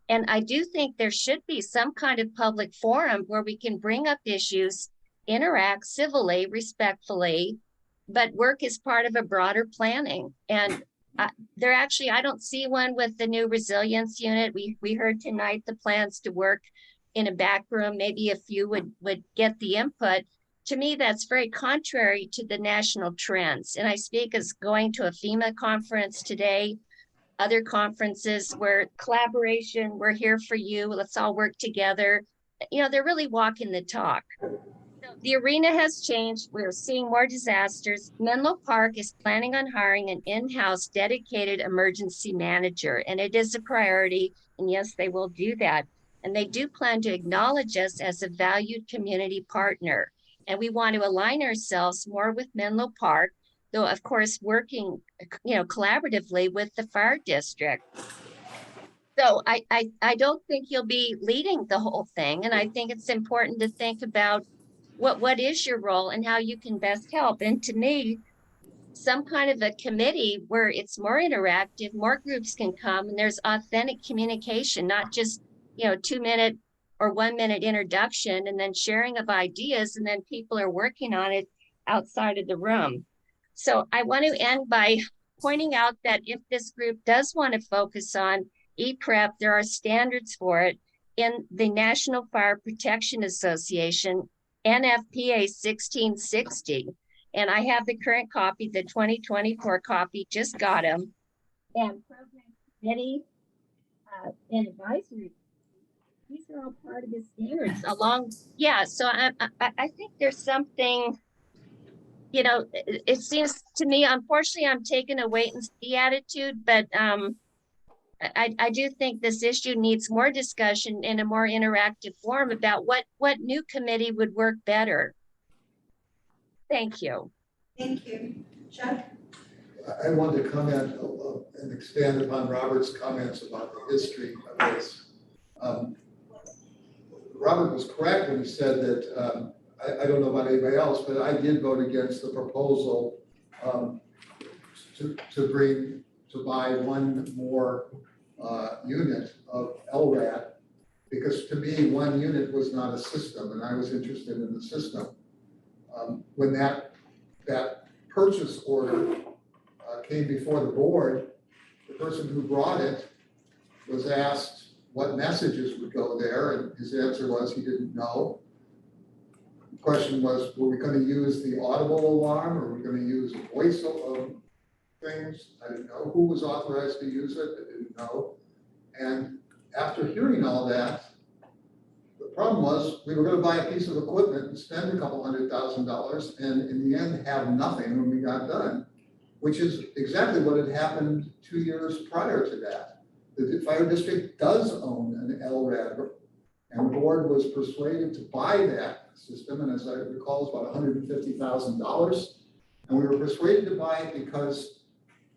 And I do think there should be some kind of public forum where we can bring up issues, interact civilly, respectfully, but work as part of a broader planning. And I don't see one with the new resilience unit. We heard tonight the plans to work in a back room. Maybe a few would get the input. To me, that's very contrary to the national trends. And I speak as going to a FEMA conference today, other conferences where collaboration, we're here for you, let's all work together. You know, they're really walking the talk. So the arena has changed. We're seeing more disasters. Menlo Park is planning on hiring an in-house dedicated emergency manager, and it is a priority. And yes, they will do that. And they do plan to acknowledge us as a valued community partner. And we want to align ourselves more with Menlo Park, though of course working, collaboratively with the fire district. So I don't think you'll be leading the whole thing. And I think it's important to think about what is your role and how you can best help. And to me, some kind of a committee where it's more interactive, more groups can come, and there's authentic communication, not just 2-minute or 1-minute introduction and then sharing of ideas, and then people are working on it outside of the room. So I want to end by pointing out that if this group does want to focus on EPREP, there are standards for it in the National Fire Protection Association, NFPA 1660. And I have the current copy, the 2024 copy, just got them. And program committee and advisory, these are all part of the standards so I think there's something, it seems to me, unfortunately, I'm taking a wait and see attitude, but I do think this issue needs more discussion in a more interactive form about what new committee would work better. Thank you. Thank you. Chuck? I wanted to comment and expand upon Robert's comments about the history of this. Robert was correct when he said that I don't know about anybody else, but I did vote against the proposal to buy one more unit of LRAD, because to me, one unit was not a system, and I was interested in the system. When that purchase order came before the board, the person who brought it was asked what messages would go there, and his answer was he didn't know. The question was, were we gonna use the audible alarm, or were we gonna use voice things? I didn't know. Who was authorized to use it? I didn't know. And after hearing all that, the problem was, we were gonna buy a piece of equipment and spend a couple $100,000, and in the end, have nothing when we got done, which is exactly what had happened 2 years prior to that. The fire district does own an LRAD, and the board was persuaded to buy that system, and as I recall, it's about $150,000. And we were persuaded to buy it because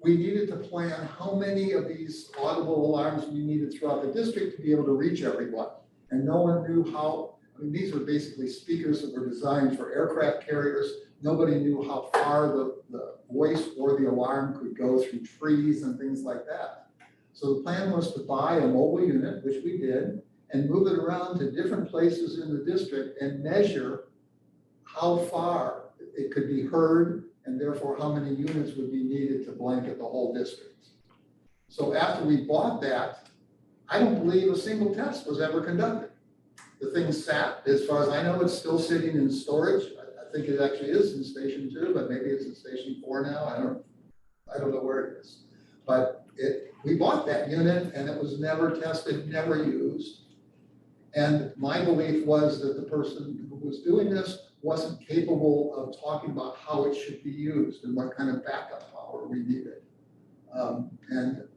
we needed to plan how many of these audible alarms we needed throughout the district to be able to reach everyone. And no one knew how, I mean, these were basically speakers that were designed for aircraft carriers. Nobody knew how far the voice or the alarm could go through trees and things like that. So the plan was to buy a mobile unit, which we did, and move it around to different places in the district and measure how far it could be heard, and therefore how many units would be needed to blanket the whole district. So after we bought that, I don't believe a single test was ever conducted. The thing sat, as far as I know, it's still sitting in storage. I think it actually is in Station 2, but maybe it's in Station 4 now. I don't know where it is. But we bought that unit and it was never tested, never used. And my belief was that the person who was doing this wasn't capable of talking about how it should be used and what kind of backup power we needed. And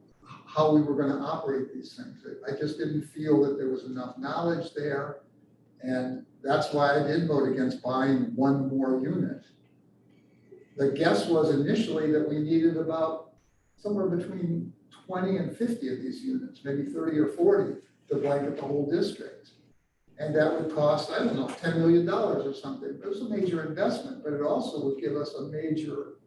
how we were going to operate these things. I just didn't feel that there was enough knowledge there. And that's why I did vote against buying one more unit. The guess was initially that we needed about somewhere between 20 and 50 of these units, maybe 30 or 40 to blanket the whole district. And that would cost, I don't know, $10 million or something. It was a major investment, but it also would give us a major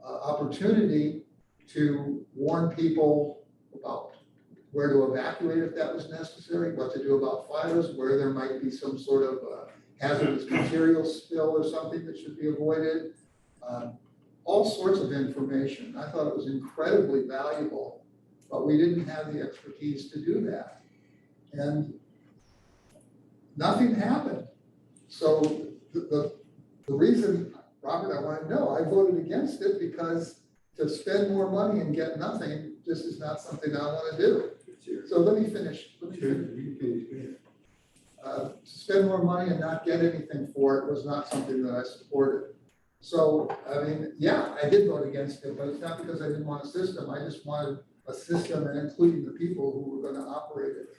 opportunity to warn people about where to evacuate if that was necessary, what to do about fires, where there might be some sort of hazardous material spill or something that should be avoided. All sorts of information. I thought it was incredibly valuable, but we didn't have the expertise to do that. And nothing happened. So the reason, Robert, I want to know, I voted against it because to spend more money and get nothing just is not something I want to do. So let me finish. To spend more money and not get anything for it was not something that I supported. So, I mean, yeah, I did vote against it, but it's not because I didn't want a system. I just wanted a system and including the people who were going to operate it.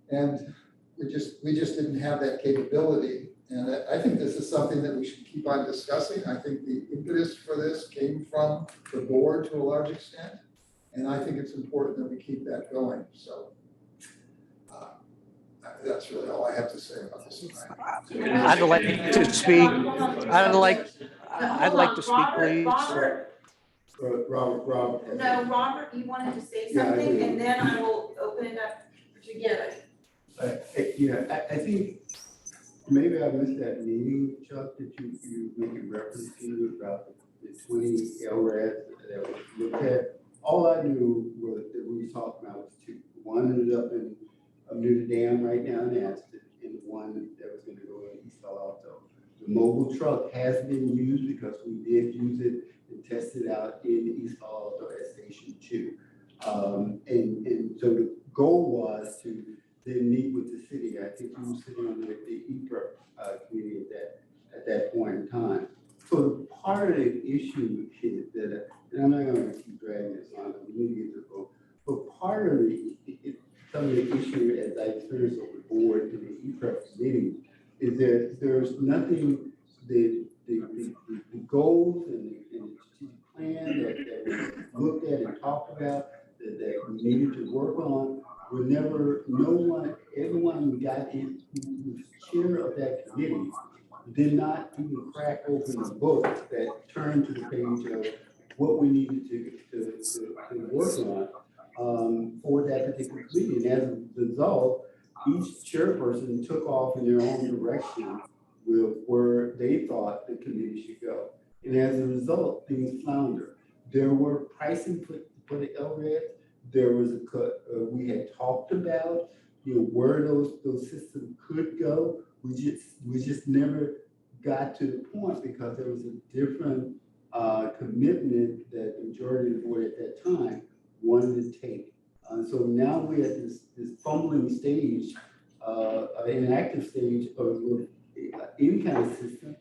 And we just didn't have that capability. And I think this is something that we should keep on discussing. I think the impetus for this came from the board to a large extent. And I think it's important that we keep that going. So that's really all I have to say about this. I'd like to speak. I'd like to speak, please. Robert. No, Robert, you wanted to say Yeah, I something, do. and then I will open it up together. I think maybe I missed that meeting, Chuck, that you making reference to about the 20 LRADs that was looked at. All I knew was that we were talking about was two. One ended up near the dam right now in Aston, and one that was gonna go in East Palo Alto. The mobile truck has been used because we did use it and test it out in East Palo Alto at Station 2. And so the goal was to then meet with the city. I think we were sitting on the EPRA committee at that point in time. So part of the issue is that, and I'm not gonna keep dragging this on, we need to get to the vote, but part of some of the issue as I experienced over the board in the EPRA committee is that there's nothing, the goals and the strategic plan that we looked at and talked about that we needed to work on were never, everyone who got in, who was chair of that committee, didn't open a book that turned to the page of what we needed to work on for that particular committee. And as a result, each chairperson took off in their own direction with where they thought the committee should go. And as a result, things flounder. There were pricing for the LRAD. There was a cut, we had talked about, where those systems could go. We just never got to the point because there was a different commitment that the majority of the board at that time wanted to take. So now we're at this fumbling stage, an active stage of any kind of system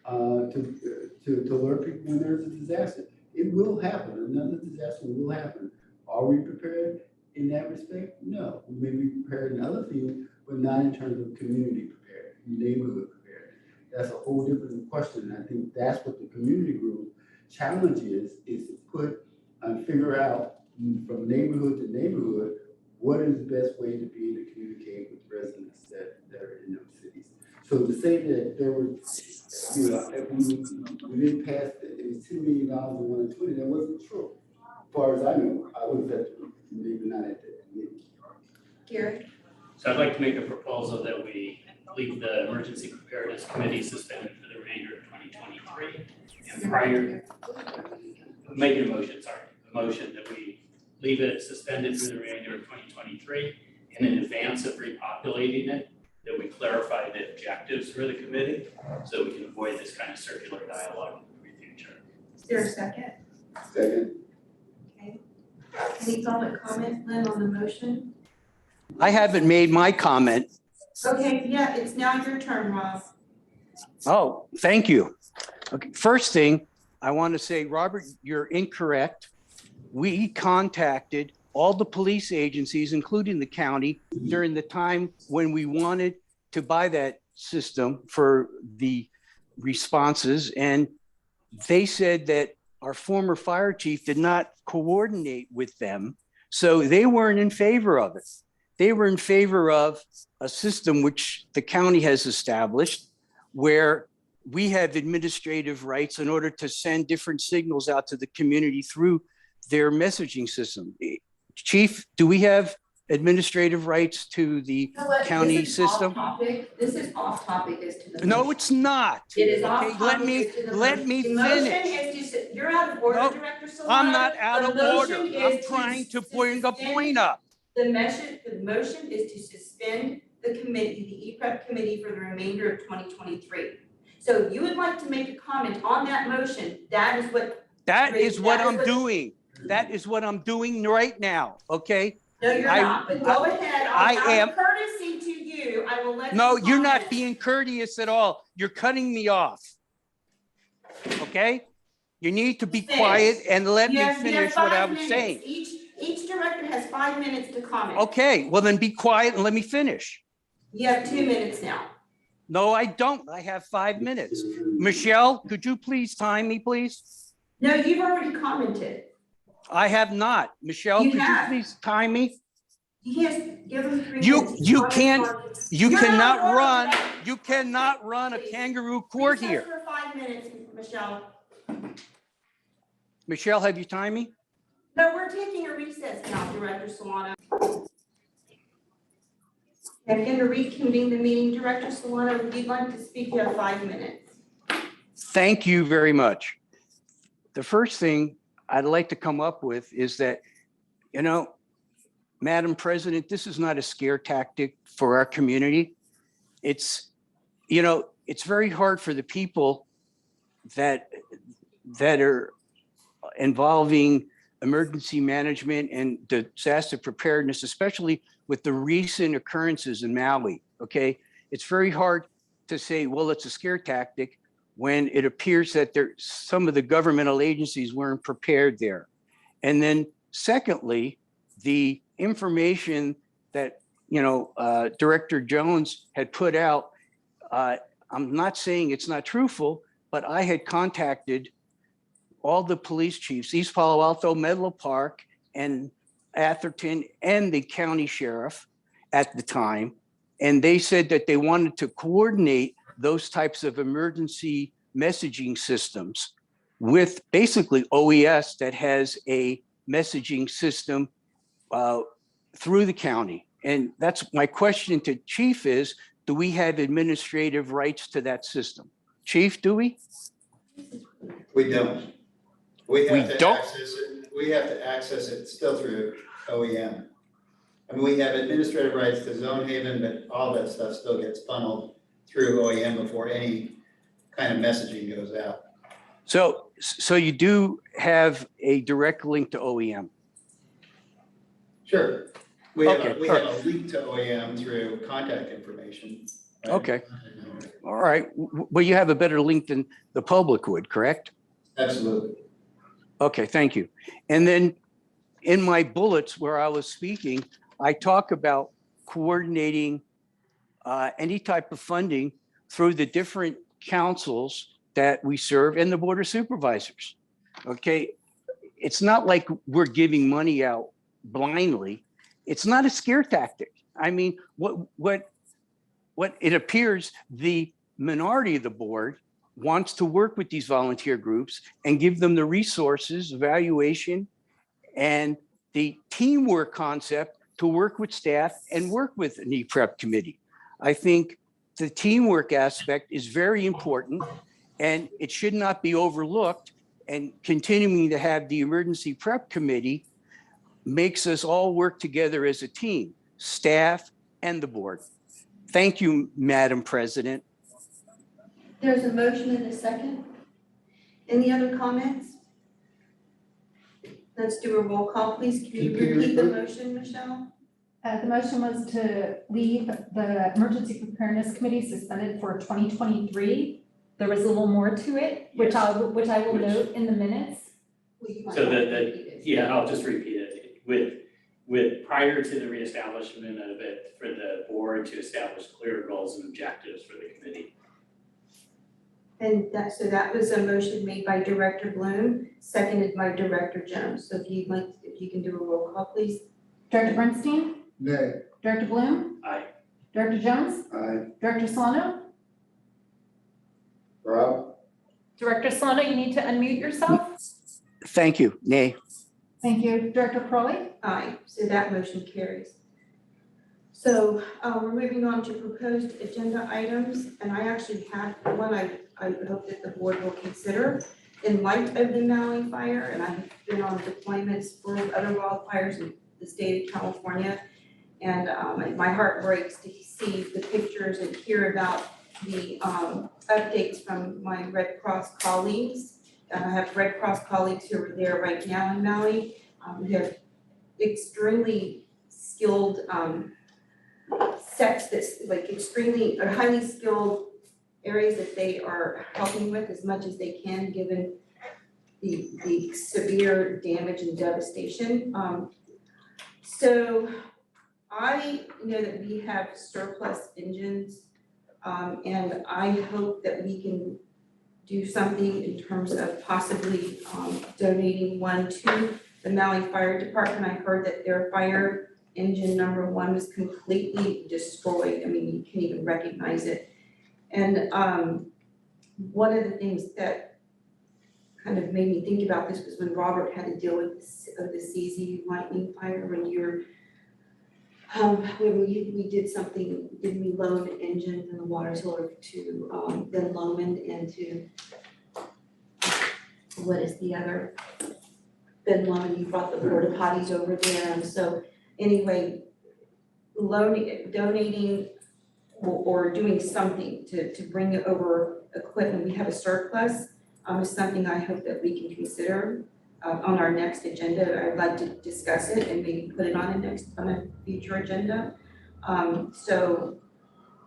to alert people when there's a disaster. It will happen. Another disaster will happen. Are we prepared in that respect? No. We may be prepared in other things, but not in terms of community prepared, neighborhood prepared. That's a whole different question. And I think that's what the community group challenge is to put and figure out from neighborhood to neighborhood, what is the best way to be to communicate with residents that are in those cities. So to say that there was, we didn't pass, it was $10 million in 120, that wasn't true. As far as I know, I was at, maybe not at that committee. Gary? So I'd like to make a proposal that we leave the Emergency Preparedness Committee suspended for the remainder of 2023. And prior, making a motion, a motion that we leave it suspended for the remainder of 2023. And in advance of repopulating it, that we clarify the objectives for the committee so we can avoid this kind of circular dialogue in the future. Is there a second? Second. Okay. Any public comment, Lynn, on the motion? I haven't made my comment. Okay, yeah, it's now your turn, Rob. Oh, thank you. Okay, first thing, I want to say, Robert, you're incorrect. We contacted all the police agencies, including the county, during the time when we wanted to buy that system for the responses. And they said that our former fire chief did not coordinate with them. So they weren't in favor of it. They were in favor of a system which the county has established where we have administrative rights in order to send different signals out to the community through their messaging system. Chief, do we have administrative rights to the county system? This is off topic as to the. No, it's not. It is off Okay, topic. let me The motion finish. is to, you're out of order, No, Director Solano. I'm not out The of motion order. is I'm trying to bring a suspend- point up. The motion is to suspend the committee, the EPREP committee for the remainder of 2023. So if you would like to make a comment on that motion, that is what. That is what I'm what- doing. That is what I'm doing right now, okay? No, you're not, but go ahead. I am- Out of courtesy to you, I will let you. No, you're not comment. being courteous at all. You're cutting me off. Okay? You need to be Finish. quiet and let me You have finish what I 5 was minutes. saying. Each director has 5 minutes to comment. Okay, well then be quiet and let me finish. You have 2 minutes now. No, I don't. I have 5 minutes. Michelle, could you please time me, please? No, you've already commented. I have not. Michelle, You could you have. please time me? Yes, give them 3 You- minutes. you Comment can't- on- You You're out of cannot order. run, you cannot run a kangaroo court Recess here. for 5 minutes, Michelle. Michelle, have you timed me? No, we're taking a recess now, Director Solano. I'm going to reconvene the meeting. Director Solano, if you'd like to speak, you have 5 minutes. Thank you very much. The first thing I'd like to come up with is that, Madam President, this is not a scare tactic for our community. It's very hard for the people that are involving emergency management and disaster preparedness, especially with the recent occurrences in Maui, okay? It's very hard to say, well, it's a scare tactic when it appears that some of the governmental agencies weren't prepared there. And then secondly, the information that, Director Jones had put out, I'm not saying it's not truthful, but I had contacted all the police chiefs, East Palo Alto, Menlo Park, and Atherton, and the county sheriff at the time. And they said that they wanted to coordinate those types of emergency messaging systems with basically OES that has a messaging system through the county. And that's my question to Chief is, do we have administrative rights to that system? Chief, do we? We don't. We We have to don't? access it, we have to access it still through OEM. I mean, we have administrative rights to Zone Haven, but all that stuff still gets funneled through OEM before any kind of messaging goes out. So you do have a direct link to OEM? Sure. We have Okay, a link to OEM through contact information. right? Okay. All right, well, you have a better link than the public would, correct? Absolutely. Okay, thank you. And then in my bullets where I was speaking, I talk about coordinating any type of funding through the different councils that we serve and the board of supervisors. Okay, it's not like we're giving money out blindly. It's not a scare tactic. I mean, what it appears the minority of the board wants to work with these volunteer groups and give them the resources, evaluation, and the teamwork concept to work with staff and work with an E-Prep committee. I think the teamwork aspect is very important and it should not be overlooked, and continuing to have the emergency prep committee makes us all work together as a team, staff and the board. Thank you, Madam President. There's a motion and a second. Any other comments? Let's do a roll call, please. Can you Can you repeat the repeat? motion, Michelle? The motion was to leave the Emergency Preparedness Committee suspended for 2023. There was a little more to it, which I will note in the minutes. So I'll just repeat it. With prior to the reestablishment of it, for the board to establish clear goals and objectives for the committee. And that was a motion made by Director Bloom, seconded by Director Jones. So if you can do a roll call, please. Director Bernstein? Nay. Director Bloom? Aye. Director Jones? Aye. Director Solano? Rob? Director Solano, you need to unmute yourself. Thank you. Nay. Thank you. Director Crowley? Aye, so that motion carries. So we're moving on to proposed agenda items, and I actually have one I hope that the board will consider in light of the Maui fire, and I've been on deployments for other wildfires in the state of California. And my heart breaks to see the pictures and hear about the updates from my Red Cross colleagues. I have Red Cross colleagues who are there right now in Maui. We have extremely skilled sets that's like extremely or highly skilled areas that they are helping with as much as they can, given the severe damage and devastation. So I know that we have surplus engines, and I hope that we can do something in terms of possibly donating one to the Maui Fire Department. I heard that their fire engine number 1 was completely destroyed. I mean, you can't even recognize it. And one of the things that kind of made me think about this was when Robert had to deal with the CZ lightning fire, when you're when we did something, did we loan engines in the water tiller to then Loman and to what is the other? Ben Loman, you brought the porta potties over there, and so anyway, donating or doing something to bring over equipment, we have a surplus, is something I hope that we can consider on our next agenda. I'd like to discuss it and maybe put it on a future agenda. So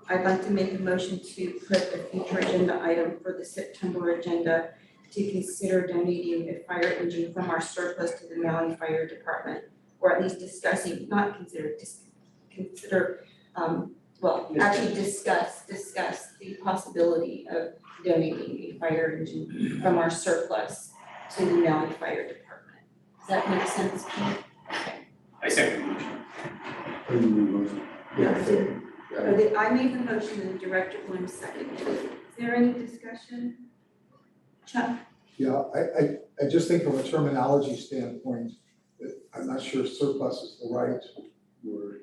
I'd like to make a motion to put a future agenda item for the September agenda to consider donating a fire engine from our surplus to the Maui Fire Department, or at least discussing, not consider, actually discuss the possibility of donating a fire engine from our surplus to the Maui Fire Department. Does that make sense, Keith? I second the motion. I made the motion and Director Bloom seconded it. Is there any discussion? Chuck? Yeah, I just think from a terminology standpoint, that I'm not sure surplus is the right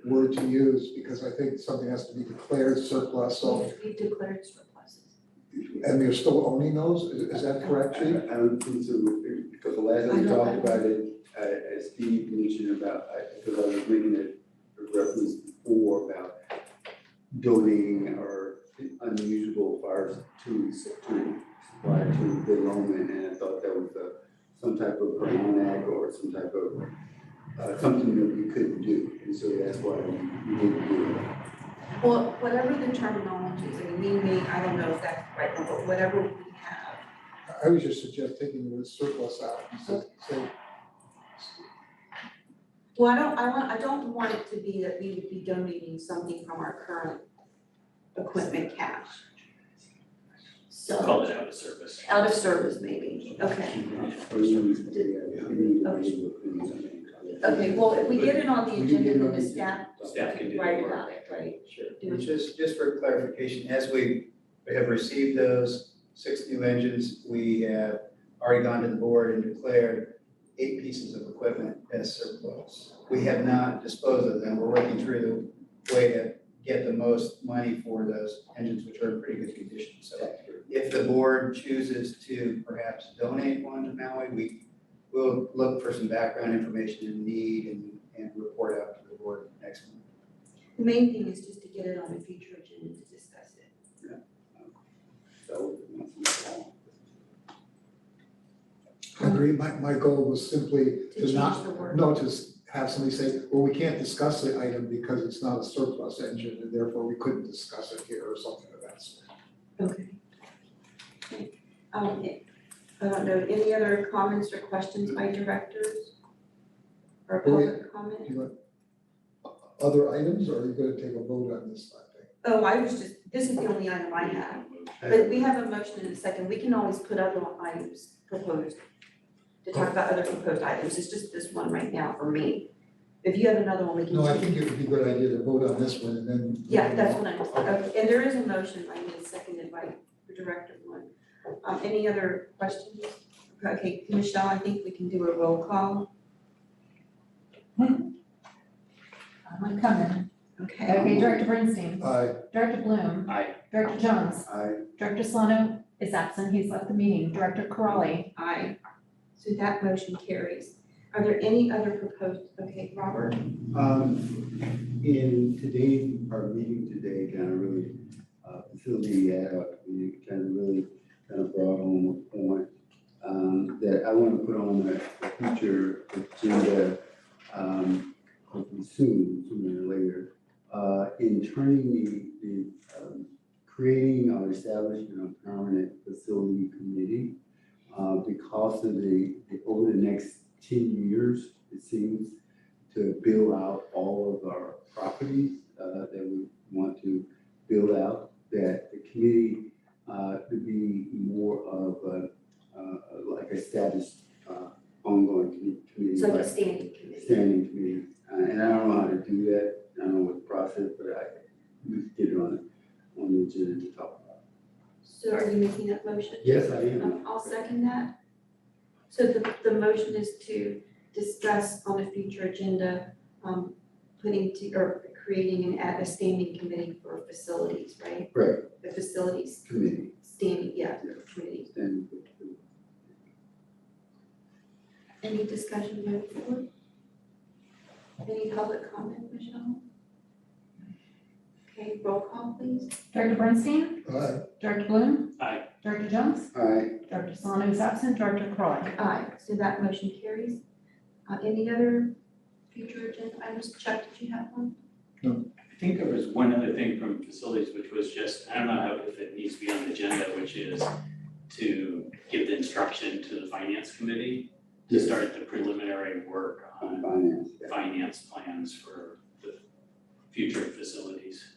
word to use, because I think something has to be declared surplus, so, We've declared surpluses. and they're still owning those, is that correct, Chief? I don't think so, because the last time we talked about it, as Steve mentioned about, because I was making a reference before about donating our unusable fire tools to supply to the enrollment, and I thought that was some type of almanac or some type of something that we couldn't do, and so that's why we didn't do it. Well, whatever the terminology is, I mean, I don't know if that's the right one, but whatever we have. I would just suggest taking the word surplus out and say, Well, I don't want it to be that we would be donating something from our current equipment cash. So, Call it out of service. out of service maybe, okay. Okay, well, if we get it on the agenda, then the staff Staff can do the write work. about it, right? Sure. Do it. Just for clarification, as we have received those 6 new engines, we have already gone to the board and declared 8 pieces of equipment as surplus. We have not disposed of them. We're working through the way to get the most money for those engines, which are in pretty good condition. So if the board chooses to perhaps donate one to Maui, we'll look for some background information and need and report out to the board next month. The main thing is just to get it on a future agenda to discuss it. So, I agree, my goal was simply To to change not, the word. no, to have somebody say, well, we can't discuss the item because it's not a surplus engine, and therefore we couldn't discuss it here, or something of that sort. Okay. I don't know, any other comments or questions by directors? Or public comment? Do you want other items, or are you gonna take a vote on this, I think? Oh, this is the only item I have, but we have a motion in a second, we can always put other items proposed to talk about other proposed items, it's just this one right now for me. If you have another one, we can. No, I think it would be a good idea to vote on this one and then. Yeah, that's what I'm, okay, and there is a motion, I need seconded by the Director One. Any other questions? Okay, Michelle, I think we can do a roll call, I'm coming. okay? Okay, Director Bernstein, Aye. Director Bloom, Aye. Director Jones, I Director Solano is absent, he's left the meeting, Director Corrali. Aye. So that motion carries. Are there any other proposed, okay, Robert? In today, our meeting today kind of really, facility ad hoc, we kind of really kind of brought home a point, that I want to put on a future agenda, hopefully sooner or later, in turning creating or establishing a permanent facility committee, because of over the next 10 years, it seems, to build out all of our properties that we want to build out, that the committee could be more of like a status ongoing committee. It's like a standing committee. Standing committee, and I don't know how to do that, I don't know what the process, but we could get it on the agenda to talk about. So are you making that motion? Yes, I am. I'll second that. So the motion is to discuss on a future agenda, creating a standing committee for facilities, right? Right. The facilities Committee. standing, committee. Standing. Any discussion going forward? Any public comment, Michelle? Okay, roll call please. Director Bernstein, Aye. Director Bloom, Aye. Director Jones, Aye. Director Solano is absent, Director Corrali. Aye, so that motion carries. Any other future agenda items? Chuck, did you have one? I think there was one other thing from facilities, which was just, I don't know if it needs to be on the agenda, which is to give the instruction to the finance committee to start the preliminary work on Finance. finance plans for the future facilities.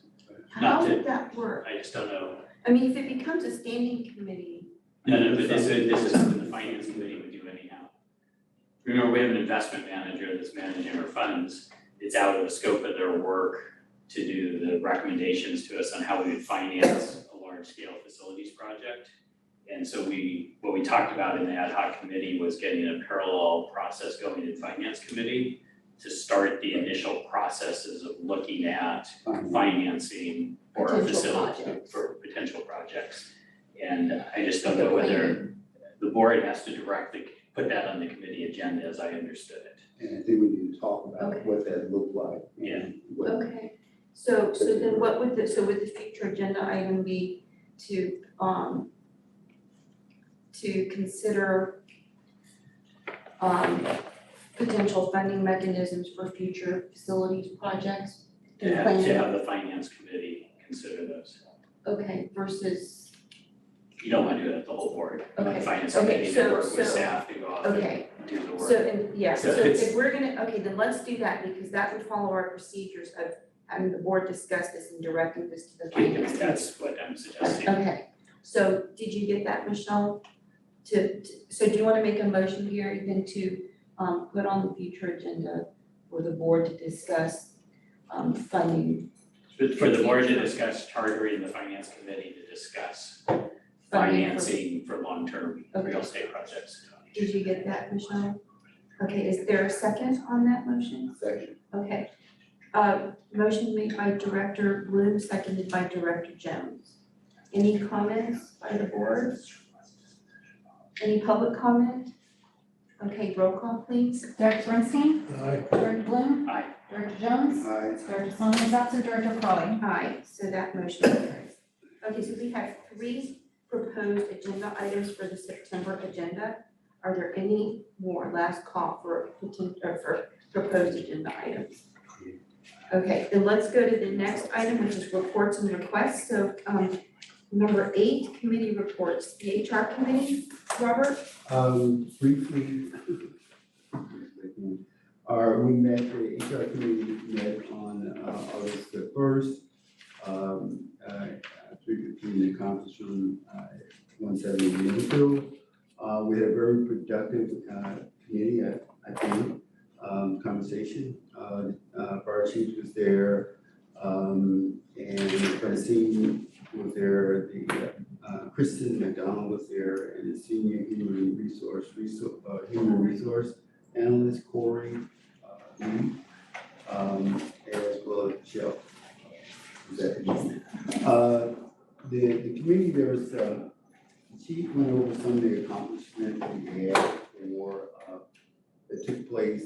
How Not to- would that work? I just don't know. I mean, if it becomes a standing committee, No, but this is something the finance committee would do anyhow. Remember, we have an investment manager that's managing our funds. It's out of the scope of their work to do the recommendations to us on how we would finance a large scale facilities project. And so what we talked about in the ad hoc committee was getting a parallel process going in finance committee to start the initial processes of looking at financing for our Potential facility, projects. for potential projects. And I just don't know whether the board has to directly put that on the committee agenda, as I understood it. And I think we need to talk about Okay. what that looked like. Yeah. And what, Okay, so then what would would the future agenda item be to consider potential funding mechanisms for future facilities projects? To have the finance committee consider those. Okay, versus, You don't want to do it at the whole board. You want the Okay. finance Okay, committee to so- work with so- staff to go off okay, and do the work. so, and, yeah, So so it's- if we're gonna, okay, then let's do that, because that would follow our procedures of having the board discuss this and directing this to the finance committee. That's what I'm suggesting. Okay, so did you get that, Michelle? So do you wanna make a motion here even to put on the future agenda for the board to discuss funding? For the board to discuss chartering the finance committee to discuss financing for long-term real estate projects. Did you get that, Michelle? Okay, is there a second on that motion? Second. Okay. Motion made by Director Bloom, seconded by Director Jones. Any comments by the board? Any public comment? Okay, roll call please. Director Bernstein? Aye. Director Bloom? Aye. Director Jones? Aye. Director Sloan is absent, Director Crawley. Aye, so that motion carries. Okay, so we have 3 proposed agenda items for the September agenda. Are there any more? Last call for for proposed agenda items. Okay, then let's go to the next item, which is reports and requests. So, number 8, committee reports, the HR committee, Robert? Briefly, we met, the HR committee met on August the 1st, in the conference room, 170 Mansfield. We had a very productive committee, I think, conversation. Fire chief was there, and Francine was there, Kristen McDonald was there, and the senior human resource analyst, Corey, Lee, as well as Michelle. The committee, there's, the chief went over some of the accomplishments that we had for, that took place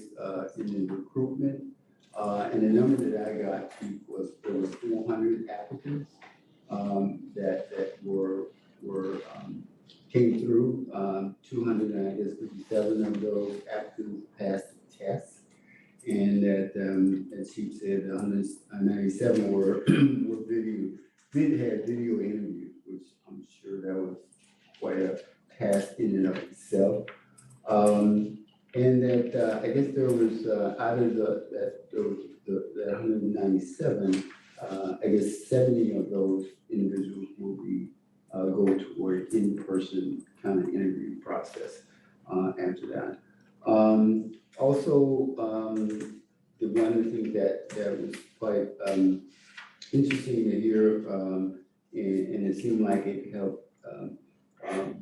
in the recruitment. And the number that I got to was, there was 400 applicants that were came through. 257 of those applicants passed the test. And that, as Chief said, 197 were had video interviews, which I'm sure that was quite a task in and of itself. And that I guess there was out of the 197, I guess 70 of those individuals will be go toward in-person kind of interview process after that. Also, the one of the things that was quite interesting to hear, and it seemed like it helped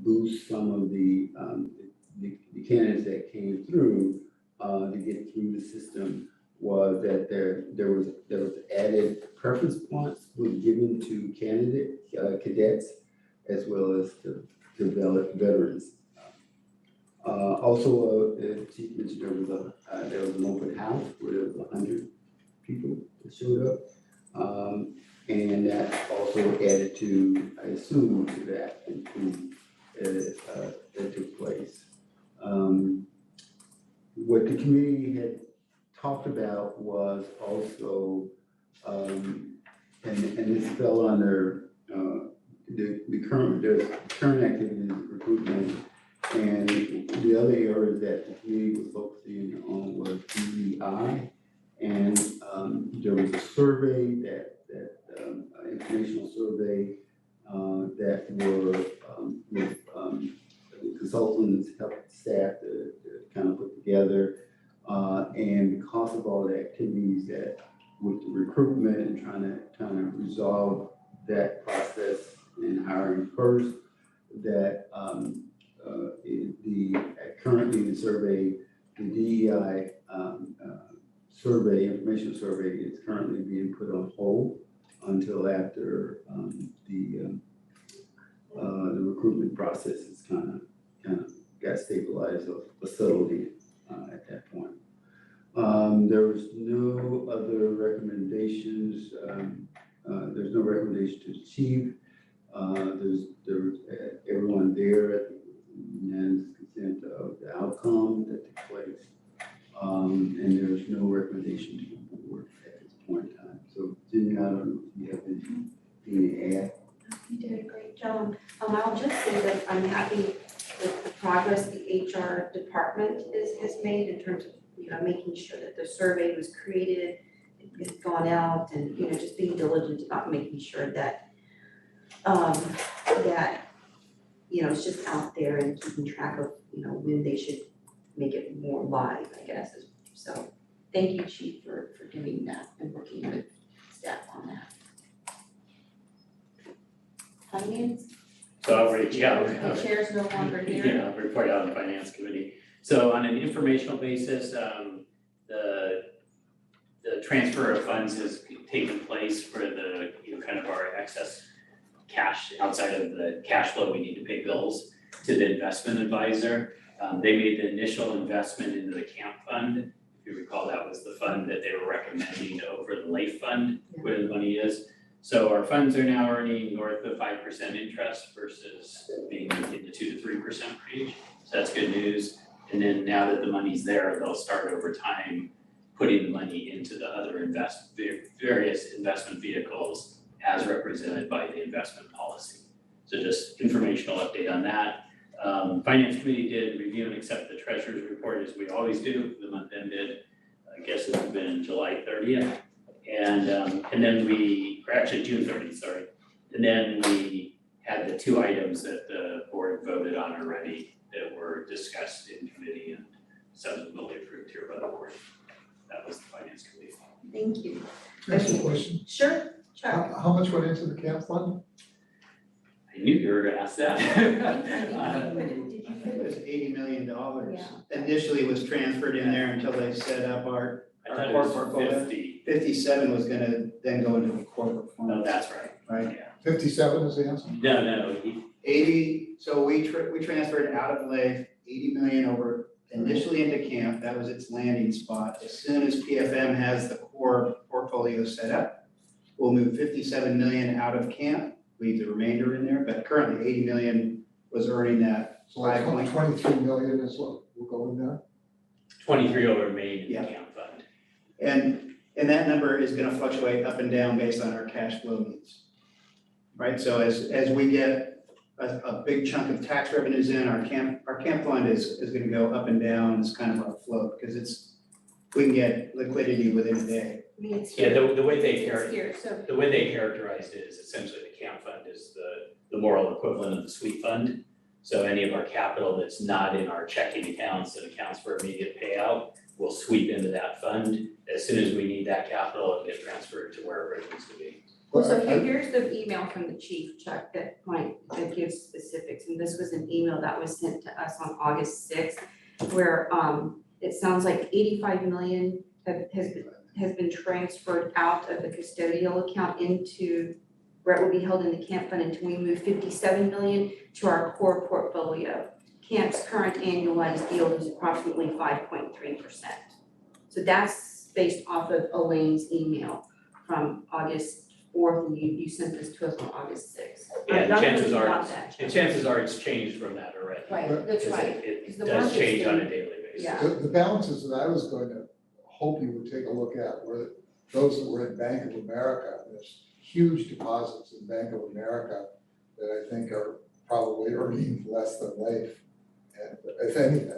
boost some of the candidates that came through to get through the system, was that there was added preference points was given to cadets as well as to veterans. Also, Chief mentioned there was an open house where there was 100 people that showed up. And that also added to, I assume, to that improvement that took place. What the committee had talked about was also, and this fell under the current activities of recruitment, and the other areas that the committee was focusing on was DEI, and there was a survey that informational survey that were with consultants helped staff to kind of put together, and because of all the activities that with the recruitment and trying to kind of resolve that process in hiring first, that currently the survey, the DEI survey, information survey is currently being put on hold until after the recruitment process is kind of got stabilized or settled in at that point. There was no other recommendations. There's no recommendation to the chief. There's everyone there at the unanimous consent of the outcome that took place. And there's no recommendation to the board at this point in time. So Jimmy, I don't know if you have anything to add. You did a great job. I'll just say that I'm happy with the progress the HR department has made in terms of, making sure that the survey was created, it's gone out, and, just being diligent about making sure that, it's just out there and keeping track of, when they should make it more live, I guess. So thank you, Chief, for doing that and working with staff on that. Finance? So I'll read, The chair's no longer here. Yeah, I'll report out on the finance committee. So on an informational basis, the transfer of funds has taken place for the, kind of our excess cash outside of the cash flow we need to pay bills to the investment advisor. They made the initial investment into the camp fund. If you recall, that was the fund that they were recommending over the LAIF fund, where the money is. So our funds are now earning north of 5% interest versus being in the 2 to 3% range. So that's good news. And then now that the money's there, they'll start over time putting the money into the other various investment vehicles as represented by the investment policy. So just informational update on that. Finance committee did review and accept the treasurer's report as we always do. The month ended, I guess it would have been July 30th. And then actually June 30th, sorry. And then we had the 2 items that the board voted on already that were discussed in committee and subsequently approved here by the board. That was the finance committee. Thank you. Can I ask a question? Sure, Chuck. How much went into the camp fund? I knew you were gonna ask that. I think it was $80 million. Yeah. Initially was transferred in there until they set up our I thought it core was portfolio. 50. 57 was gonna then go into the corporate fund. No, that's right. Right. Yeah. 57 is the answer? No, 80, so we transferred out of LAIF 80 million over initially into camp. That was its landing spot. As soon as PFM has the core portfolio set up, we'll move 57 million out of camp, leave the remainder in there, but currently 80 million was earning that So like 5 23 million is what will go in there? 23 will remain in Yeah. the camp fund. And that number is gonna fluctuate up and down based on our cash flow needs. Right, so as we get a big chunk of tax revenues in, our camp fund is gonna go up and down, it's kind of our float, because we can get liquidity within a day. I mean, it's Yeah, here. the way they It's here, so. the way they characterized it is essentially the camp fund is the moral equivalent of the sweep fund. So any of our capital that's not in our checking accounts and accounts for immediate payout will sweep into that fund. As soon as we need that capital, it'll get transferred to wherever it needs to be. Well, so here's the email from the chief, Chuck, that gives specifics, and this was an email that was sent to us on August 6th, where it sounds like 85 million has been transferred out of the custodial account into where it will be held in the camp fund until we move 57 million to our core portfolio. Camp's current annualized yield is approximately 5.3%. So that's based off of Elaine's email from August 4th, and you sent this to us on August 6th. Yeah, Not chances really are, about that. and chances are it's changed from that already. Right, that's Because right. It Because the does market's change on a been- daily basis. Yeah. The balances that I was going to hope you would take a look at were those that were in Bank of America. There's huge deposits in Bank of America that I think are probably earning less than LAIF, and if anything.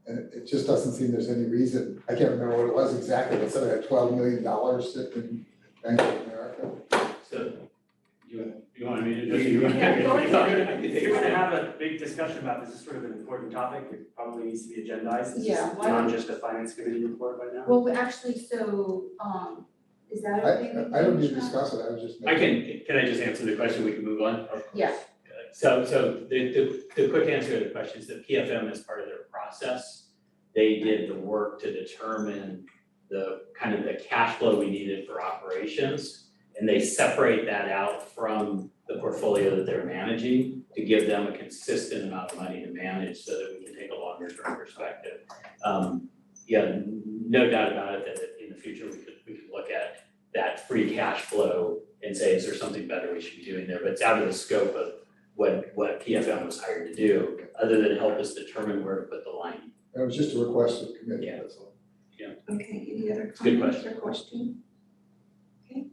And it just doesn't seem there's any reason, I can't remember what it was exactly, but something like $12 million sitting in Bank of America. So, you want me to just? Yeah, go ahead. If you're gonna have a big discussion about this, it's sort of an important topic, it probably needs to be agendized. This is Yeah, why not don't- just a finance committee report right now. Well, actually, so, is that okay with you? I don't need to Chuck? discuss it, I was just. Can I just answer the question, we can move on? Yeah. So the quick answer to the question is that PFM is part of their process. They did the work to determine the kind of the cash flow we needed for operations. And they separate that out from the portfolio that they're managing to give them a consistent amount of money to manage so that we can take a longer term perspective. Yeah, no doubt about it that in the future we could look at that free cash flow and say, is there something better we should be doing there? But it's out of the scope of what PFM was hired to do, other than help us determine where to put the line. That was just a request of the committee, Yeah. that's all. Okay, any other It's a good comments or questions? Okay,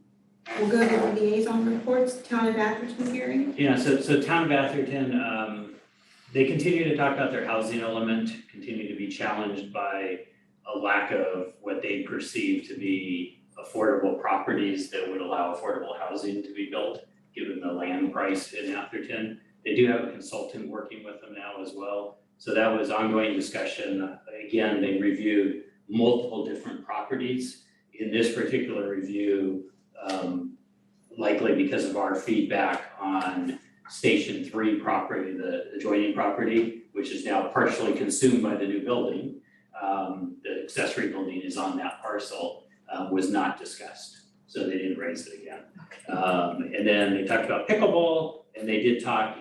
we'll go to the liaison reports, Town of Atherton hearing. Yeah, so Town of Atherton, they continue to talk about their housing element, continue to be challenged by a lack of what they perceive to be affordable properties that would allow affordable housing to be built, given the land price in Atherton. They do have a consultant working with them now as well. So that was ongoing discussion. Again, they reviewed multiple different properties. In this particular review, likely because of our feedback on Station 3 property, the adjoining property, which is now partially consumed by the new building. The accessory building is on that parcel, was not discussed. So they didn't raise it again. And then they talked about pickleball, and they did talk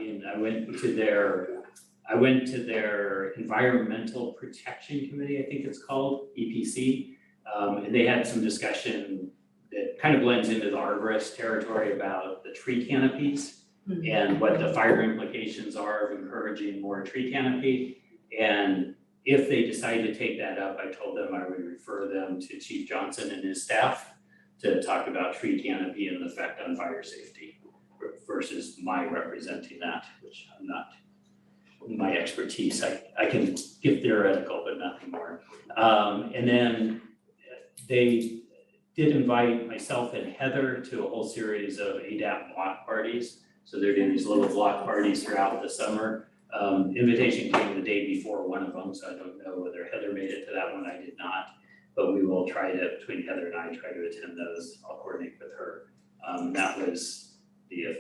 I went to their Environmental Protection Committee, I think it's called, EPC. And they had some discussion that kind of blends into the arborist territory about the tree canopies and what the fire implications are of encouraging more tree canopy. And if they decide to take that up, I told them I would refer them to Chief Johnson and his staff to talk about tree canopy and the effect on fire safety versus my representing that, which I'm not my expertise. I can give theoretical, but nothing more. And then they did invite myself and Heather to a whole series of ADAP block parties. So they're doing these little block parties throughout the summer. Invitation came the day before one of them, so I don't know whether Heather made it to that one. I did not, but we will try to, between Heather and I, try to attend those. I'll coordinate with her. That was the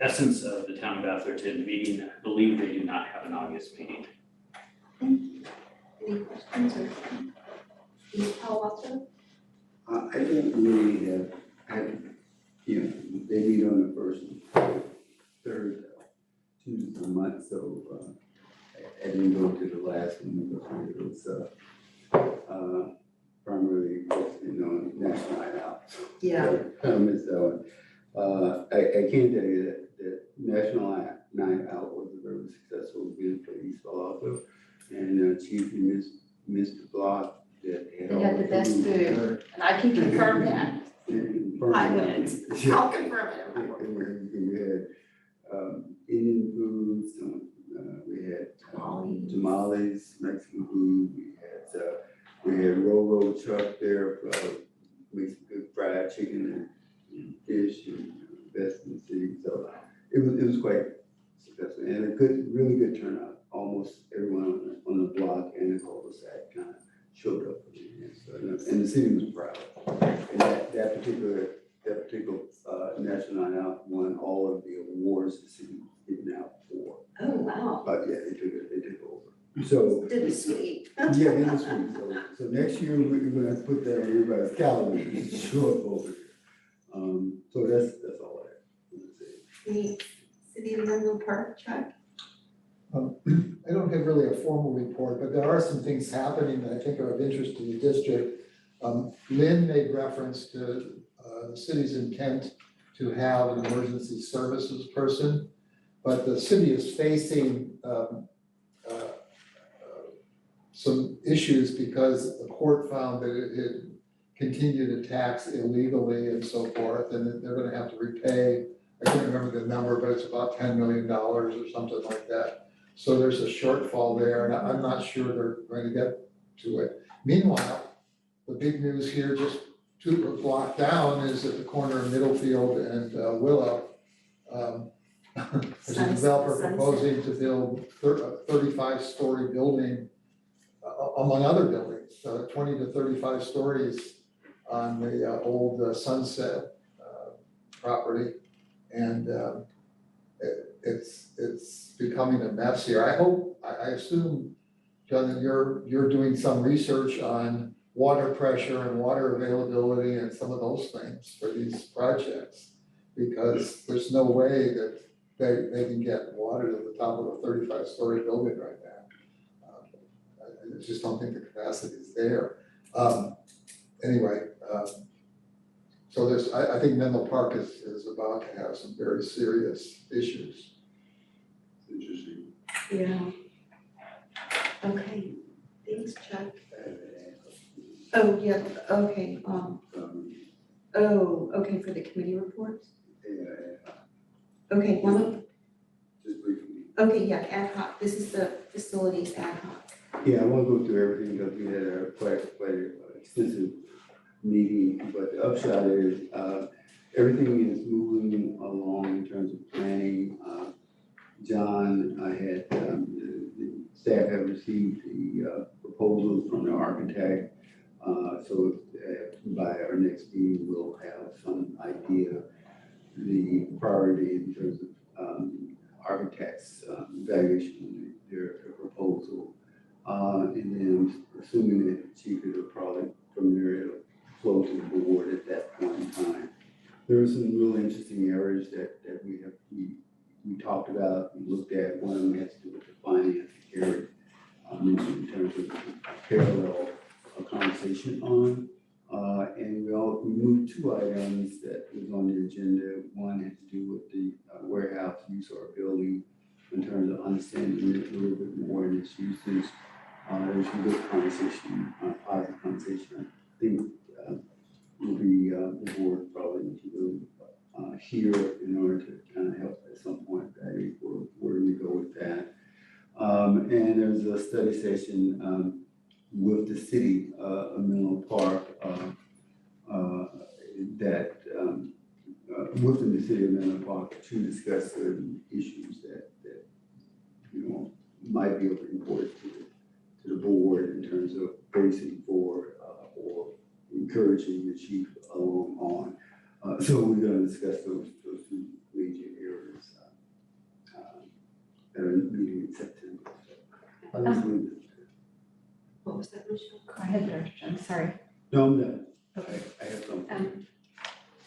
essence of the Town of Atherton meeting. I believe they do not have an August meeting. Any questions or? Ms. Palawato? I don't really have, they meet on the first and third Tuesday of the month, so I didn't go to the last one because it was primarily, National Night Out. Yeah. I missed that one. I can tell you that National Night Out was a very successful event for East Palo Alto, and Chief and Mr. Block that They had the best food, and I can confirm that. I went. I'll confirm it. We had Indian foods, we had tamales, Mexican food, we had Roro Chuck there, with some good fried chicken and fish and best in the city. So it was quite successful and really good turnout. Almost everyone on the block and the cul-de-sac kind of showed up. So, and the city was proud. And that particular National Night Out won all of the awards the city was giving out for. Oh, wow. But yeah, they took over. So. Did the sweet. Yeah, they were sweet. So next year we're gonna put that on everybody's calendar to show up over here. So that's all I have to say. The City of Menlo Park, Chuck? I don't have really a formal report, but there are some things happening that I think are of interest to the district. Lynn made reference to the city's intent to have an emergency services person, but the city is facing some issues because the court found that it had continued to tax illegally and so forth, and they're gonna have to repay, I can't remember the number, but it's about $10 million or something like that. So there's a shortfall there, and I'm not sure they're going to get to it. Meanwhile, the big news here, just 2 blocks down, is at the corner of Middlefield and Willow. There's a developer proposing to build a 35-story building, among other buildings, 20 to 35 stories on the old Sunset property. And it's becoming a mess here. I assume, John, that you're doing some research on water pressure and water availability and some of those things for these projects. Because there's no way that they can get water to the top of a 35-story building right now. I just don't think the capacity is there. Anyway, so I think Menlo Park is about to have some very serious issues. Interesting. Yeah. Okay, thanks, Chuck. Oh, yeah, okay, okay, for the committee reports? Okay, Just briefly. okay, yeah, ad hoc, this is the facilities ad hoc. Yeah, I won't go through everything because we had a quite extensive meeting, but the upshot is, everything is moving along in terms of planning. John, I had, the staff have received the proposals from the architect. So by our next meeting, we'll have some idea the priority in terms of architects' evaluation of their proposal. And then assuming that the chief will probably from there it'll flow to the board at that point in time. There are some really interesting areas that we talked about, we looked at. One of them has to do with the finance area, in terms of parallel conversation on. And we moved two items that was on the agenda. One had to do with the warehouse use or building in terms of understanding it a little bit more in its uses. There's some good conversation, positive conversation. I think will be the board probably need to really hear in order to kind of help at some point evaluate where we go with that. And there's a study session with the city of Menlo Park that within the city of Menlo Park to discuss certain issues that might be of importance to the board in terms of bracing for or encouraging the chief along on. So we're going to discuss those two major areas at our meeting in September. I'll just leave it. What was that, Michelle? Go ahead, Director Jones, sorry. No, I'm done. Okay. I have something.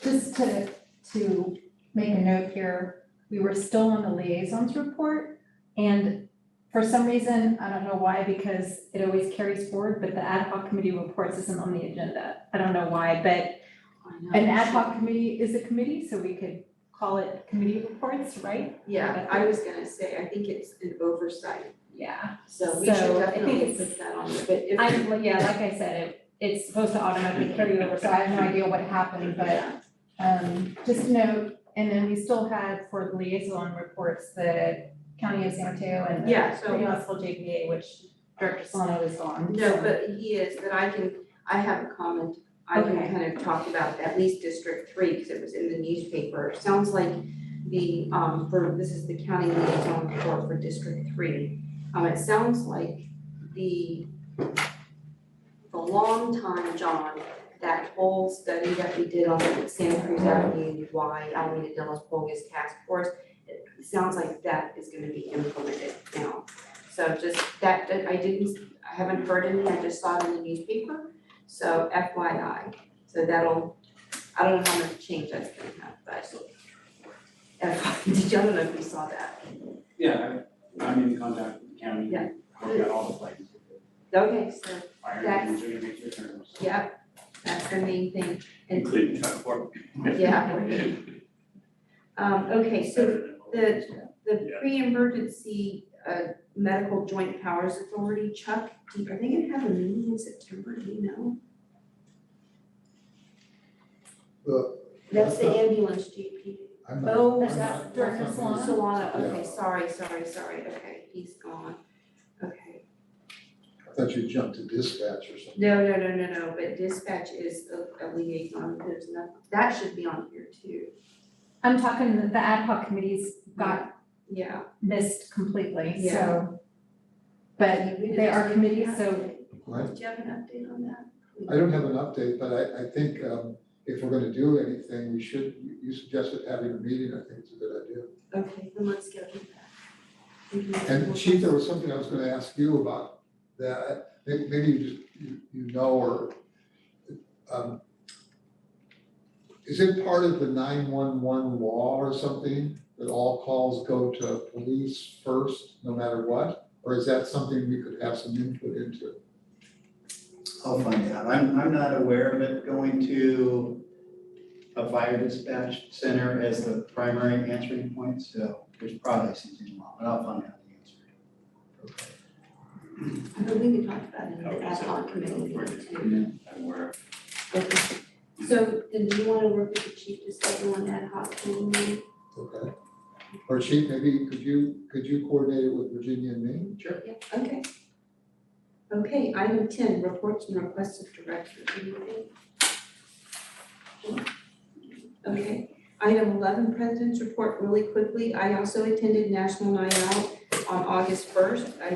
Just to make a note here, we were still on the liaisons report, and for some reason, I don't know why, because it always carries forward, but the ad hoc committee reports isn't on the agenda. I don't know why, but an ad hoc committee is a committee, so we could call it committee reports, right? Yeah, I was gonna say, I think it's an oversight, Yeah. so we So, should I think definitely it's- put that on there, but if. Yeah, like I said, it's supposed to automatically carry over, so I have no idea what happened, but just note, and then we still had for the liaison reports, the County of San Mateo and Yeah, the so- Pre-Hospital JPA, which Director Solano is on. No, but he is, but I have a comment, I can Okay. kind of talk about at least District 3, because it was in the newspaper. Sounds like the, this is the county liaison report for District 3. It sounds like the long time, John, that whole study that we did on the Santa Cruz Avenue, why Alameda de los Pulgas Task Force, it sounds like that is gonna be implemented now. So just that I haven't heard any, I just saw it in the newspaper, so FYI. So I don't know how much change that's gonna have, but I don't know if you saw that. Yeah, I'm in contact with the county. Yeah. I've got all the plans. Okay, so, Fire That's- engine, make sure terms. yep, that's the main thing, and Including truck form. yeah. Okay, so the pre-emergency medical joint powers authority, Chuck, are they gonna have a meeting in September, do you know? That's the ambulance GP. I'm not- Oh, I'm is not- that Director Solano? Solana, okay, Yeah. sorry, okay, he's gone, okay. I thought you jumped to dispatch or something. No, but dispatch is a liaison, there's nothing, that should be on here too. I'm talking the ad hoc committees got Yeah. missed completely, Yeah. so. But they are committees, so What? Did you have an update on that? I don't have an update, but I think if we're gonna do anything, we should, you suggested having a meeting, I think it's a good idea. Okay, then let's schedule that. And Chief, there was something I was gonna ask you about that, maybe you just, you know, or, is it part of the 911 law or something, that all calls go to police first, no matter what? Or is that something we could have some input into? I'll find out. I'm not aware of it going to a fire dispatch center as the primary answering point, so there's probably something wrong, but I'll find out the answer. I believe we talked about it in the ad hoc committee meeting too. Okay. So then do you want to work with the chief to schedule an ad hoc committee meeting? Okay. Or Chief, maybe could you coordinate it with Virginia and me? Sure. Yeah, okay. Okay, item 10, reports and requests of directors. Okay, item 11, president's report really quickly. I also attended National Night Out on August 1st. I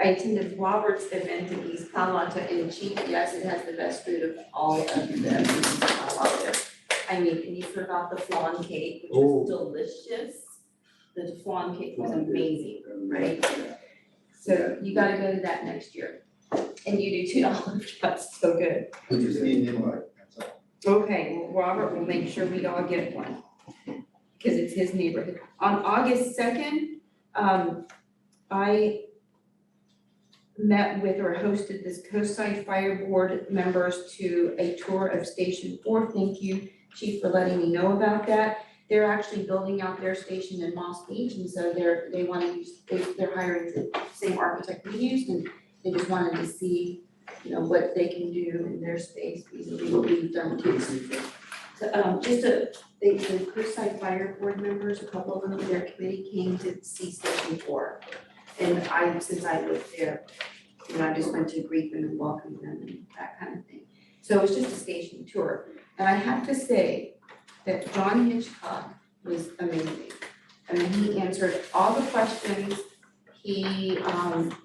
attended Robert's event in East Palo Alto, and Chief, yes, it has the best food of all of them in East Palo Alto. I mean, and you forgot the flan cake, which was delicious. The flan cake was amazing, right? So you gotta go to that next year. And you do too, Olive, that's so good. We just need an invite, that's all. Okay, well, Robert will make sure we all get one, because it's his neighborhood. On August 2nd, I met with or hosted this Coastside Fire Board members to a tour of Station 4. Thank you, Chief, for letting me know about that. They're actually building out their station in Moss Beach, and so they're hiring the same architect we used, and they just wanted to see, you know, what they can do in their space, vis-a-vis what we've done too. So, the Coastside Fire Board members, a couple of them, their committee came to see Station 4. And since I lived there, you know, I just went to greet them and welcome them and that kind of thing. So it was just a station tour. And I have to say that John Hitchcock was amazing. I mean, he answered all the questions. He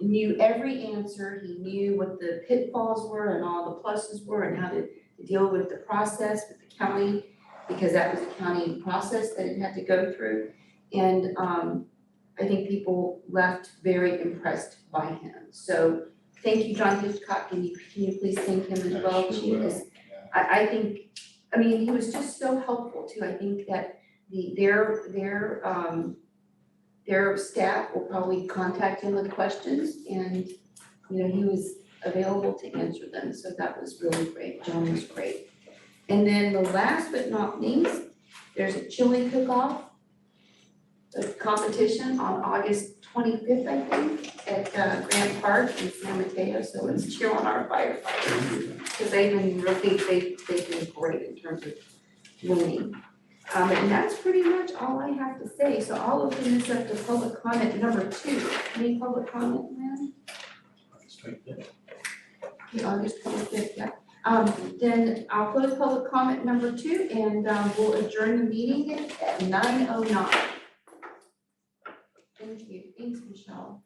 knew every answer. He knew what the pitfalls were and all the pluses were and how to deal with the process with the county, because that was a county process that it had to go through. And I think people left very impressed by him. So thank you, John Hitchcock. Can you please thank him as well, Chief? Because I think, I mean, he was just so helpful too. I think that their staff will probably contact him with questions, and you know, he was available to answer them. So that was really great. John was great. And then the last but not least, there's a chili cook-off, a competition on August 25th, I think, at Grant Park in San Mateo. So let's cheer on our firefighters, because they've been great in terms of winning. And that's pretty much all I have to say. So I'll open this up to public comment number 2. Any public comment, Lynn? Okay, August 25th, yeah. Then I'll close public comment number 2, and we'll adjourn the meeting at 9:09. Thank you. Thanks, Michelle.